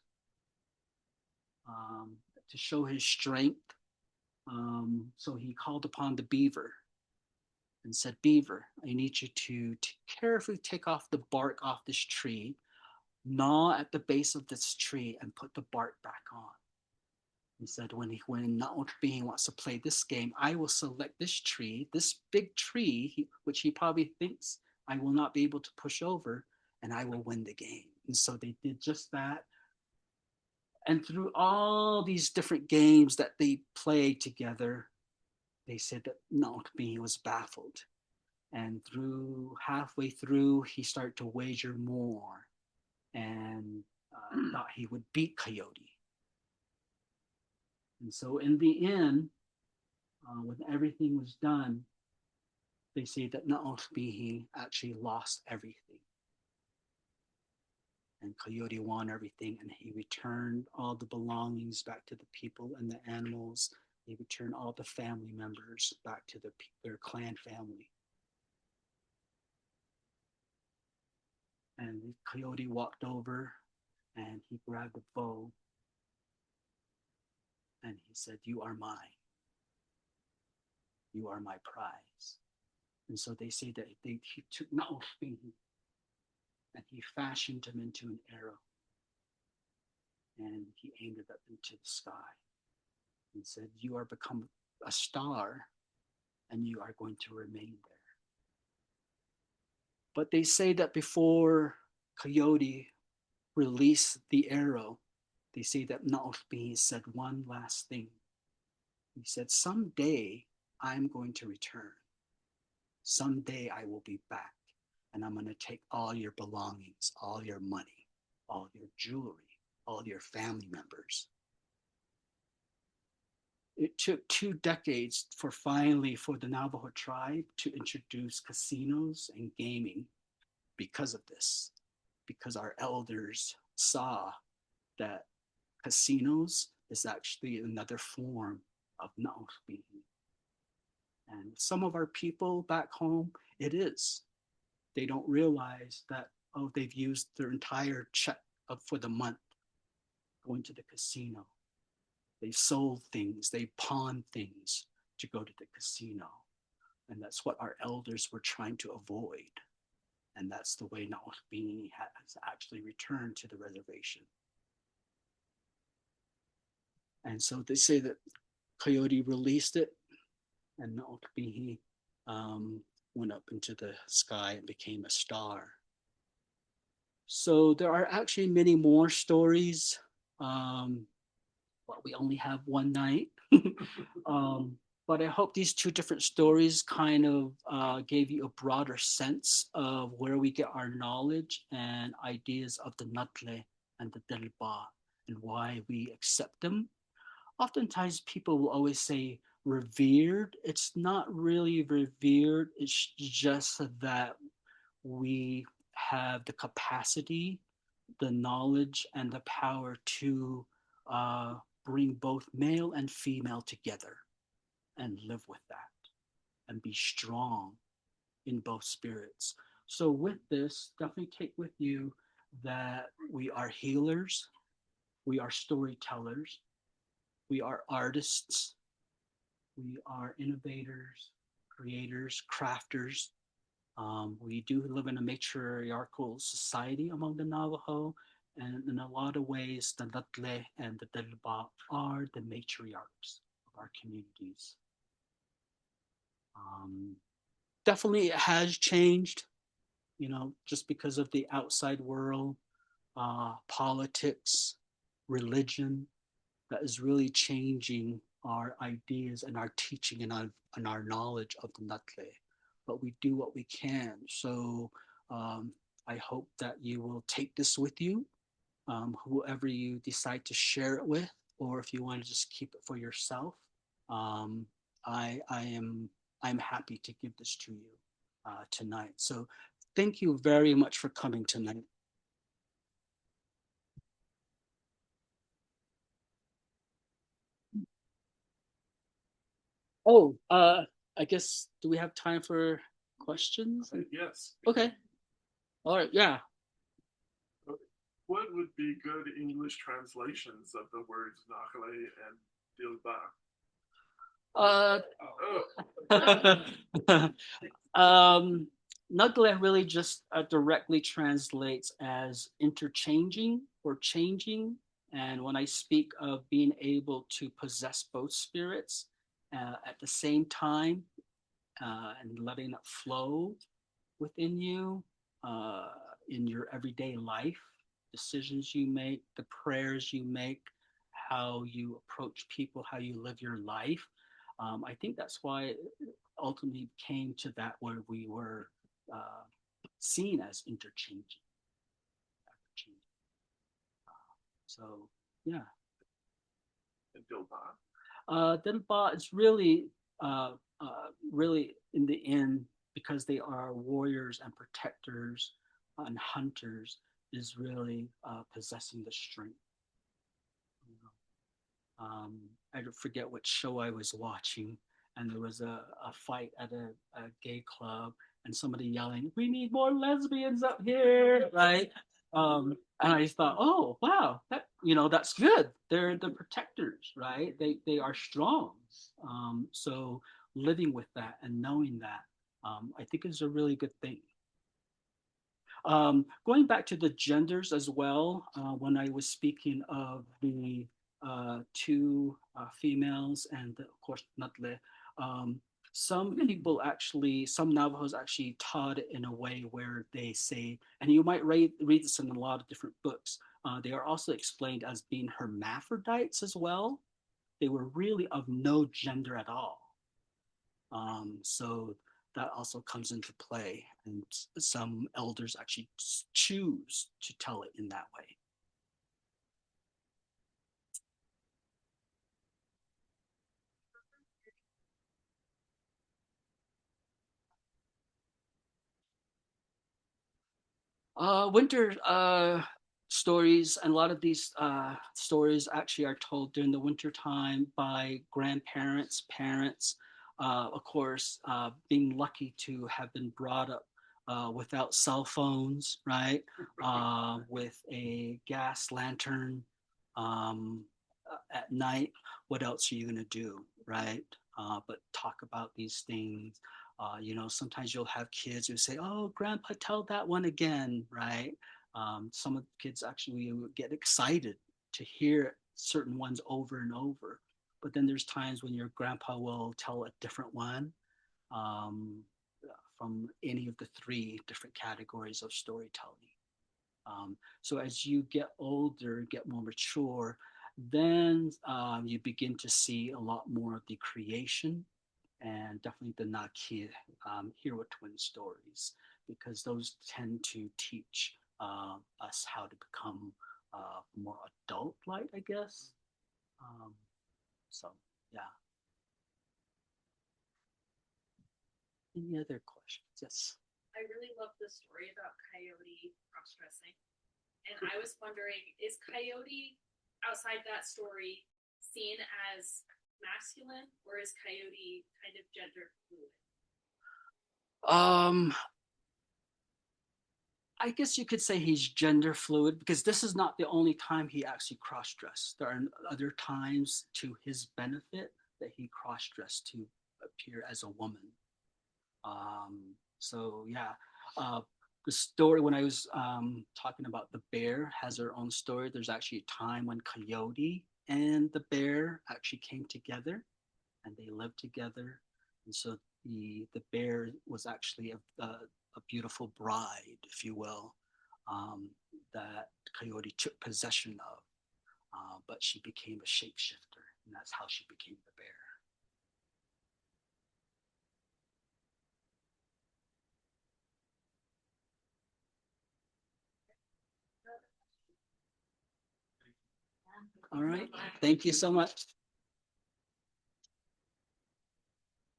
to show his strength. So he called upon the beaver and said, Beaver, I need you to carefully take off the bark off this tree, gnaw at the base of this tree, and put the bark back on. He said, when Naothbin wants to play this game, I will select this tree, this big tree, which he probably thinks I will not be able to push over, and I will win the game. And so they did just that. And through all these different games that they played together, they said that Naothbin was baffled. And halfway through, he started to wager more and thought he would beat Coyote. And so in the end, when everything was done, they say that Naothbin actually lost everything. And Coyote won everything, and he returned all the belongings back to the people and the animals. He returned all the family members back to their clan family. And the Coyote walked over and he grabbed a bow and he said, you are mine. You are my prize. And so they say that he took Naothbin and he fashioned him into an arrow. And he aimed it up into the sky and said, you are become a star and you are going to remain there. But they say that before Coyote released the arrow, they say that Naothbin said one last thing. He said, someday I'm going to return. Someday I will be back and I'm going to take all your belongings, all your money, all your jewelry, all your family members. It took 2 decades for the Navajo tribe to introduce casinos and gaming because of this, because our elders saw that casinos is actually another form of Naothbin. And some of our people back home, it is. They don't realize that, they've used their entire check for the month going to the casino. They sold things, they pawned things to go to the casino. And that's what our elders were trying to avoid. And that's the way Naothbin has actually returned to the reservation. And so they say that Coyote released it, and Naothbin went up into the sky and became a star. So there are actually many more stories. But we only have one night. But I hope these 2 different stories kind of gave you a broader sense of where we get our knowledge and ideas of the Naglééh and the Delba and why we accept them. Oftentimes people will always say revered. It's not really revered. It's just that we have the capacity, the knowledge, and the power to bring both male and female together and live with that and be strong in both spirits. So with this, definitely take with you that we are healers, we are storytellers, we are artists, we are innovators, creators, crafters. We do live in a matriarchal society among the Navajo, and in a lot of ways, the Naglééh and the Delba are the matriarchs of our communities. Definitely it has changed, just because of the outside world, politics, religion, that is really changing our ideas and our teaching and our knowledge of the Naglééh. But we do what we can. So I hope that you will take this with you, whoever you decide to share it with, or if you want to just keep it for yourself. Um, I'm happy to give this to you tonight. So thank you very much for coming tonight. Oh, I guess, do we have time for questions? Yes. Okay. All right. Yeah. What would be good English translations of the words Naglééh and Dilba? Naglééh really just directly translates as interchanging or changing. And when I speak of being able to possess both spirits at the same time and letting it flow within you in your everyday life, decisions you make, the prayers you make, how you approach people, how you live your life. I think that's why it ultimately came to that where we were seen as interchanging. So, yeah. And Dilba? Dilba is really, really in the end, because they are warriors and protectors and hunters, is really possessing the strength. I forget what show I was watching, and there was a fight at a gay club, and somebody yelling, "We need more lesbians up here!" Right? And I just thought, oh wow, that's good. They're the protectors, right? They are strong. So living with that and knowing that, I think is a really good thing. Going back to the genders as well, when I was speaking of the two females and of course Naglééh, some people actually, some Navajos actually taught it in a way where they say, and you might read this in a lot of different books, they are also explained as being hermaphrodites as well. They were really of no gender at all. So that also comes into play, and some elders actually choose to tell it in that way. Winter stories, and a lot of these stories actually are told during the winter time by grandparents, parents. Of course, being lucky to have been brought up without cell phones, right? With a gas lantern at night. What else are you gonna do, right? But talk about these things. Sometimes you'll have kids who say, "Oh, Grandpa, tell that one again," right? Some of the kids actually get excited to hear certain ones over and over. But then there's times when your grandpa will tell a different one um, from any of the three different categories of storytelling. So as you get older, get more mature, then you begin to see a lot more of the creation and definitely the Naglééh hero twin stories, because those tend to teach us how to become more adult-like, I guess. Um, so, yeah. Any other questions? Yes. I really love the story about Coyote cross-dressing. And I was wondering, is Coyote, outside that story, seen as masculine, or is Coyote kind of gender fluid? I guess you could say he's gender fluid, because this is not the only time he actually cross-dressed. There are other times to his benefit that he cross-dressed to appear as a woman. So yeah, the story, when I was talking about the bear has her own story, there's actually a time when Coyote and the bear actually came together and they lived together. And so the bear was actually a beautiful bride, if you will, that Coyote took possession of. but she became a shapeshifter, and that's how she became the bear. All right. Thank you so much.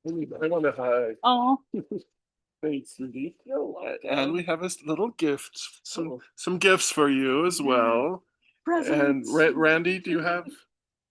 I want to hug. Oh, Thanks, Rudy. And we have a little gift, some gifts for you as well. And Presents. Randy, do you have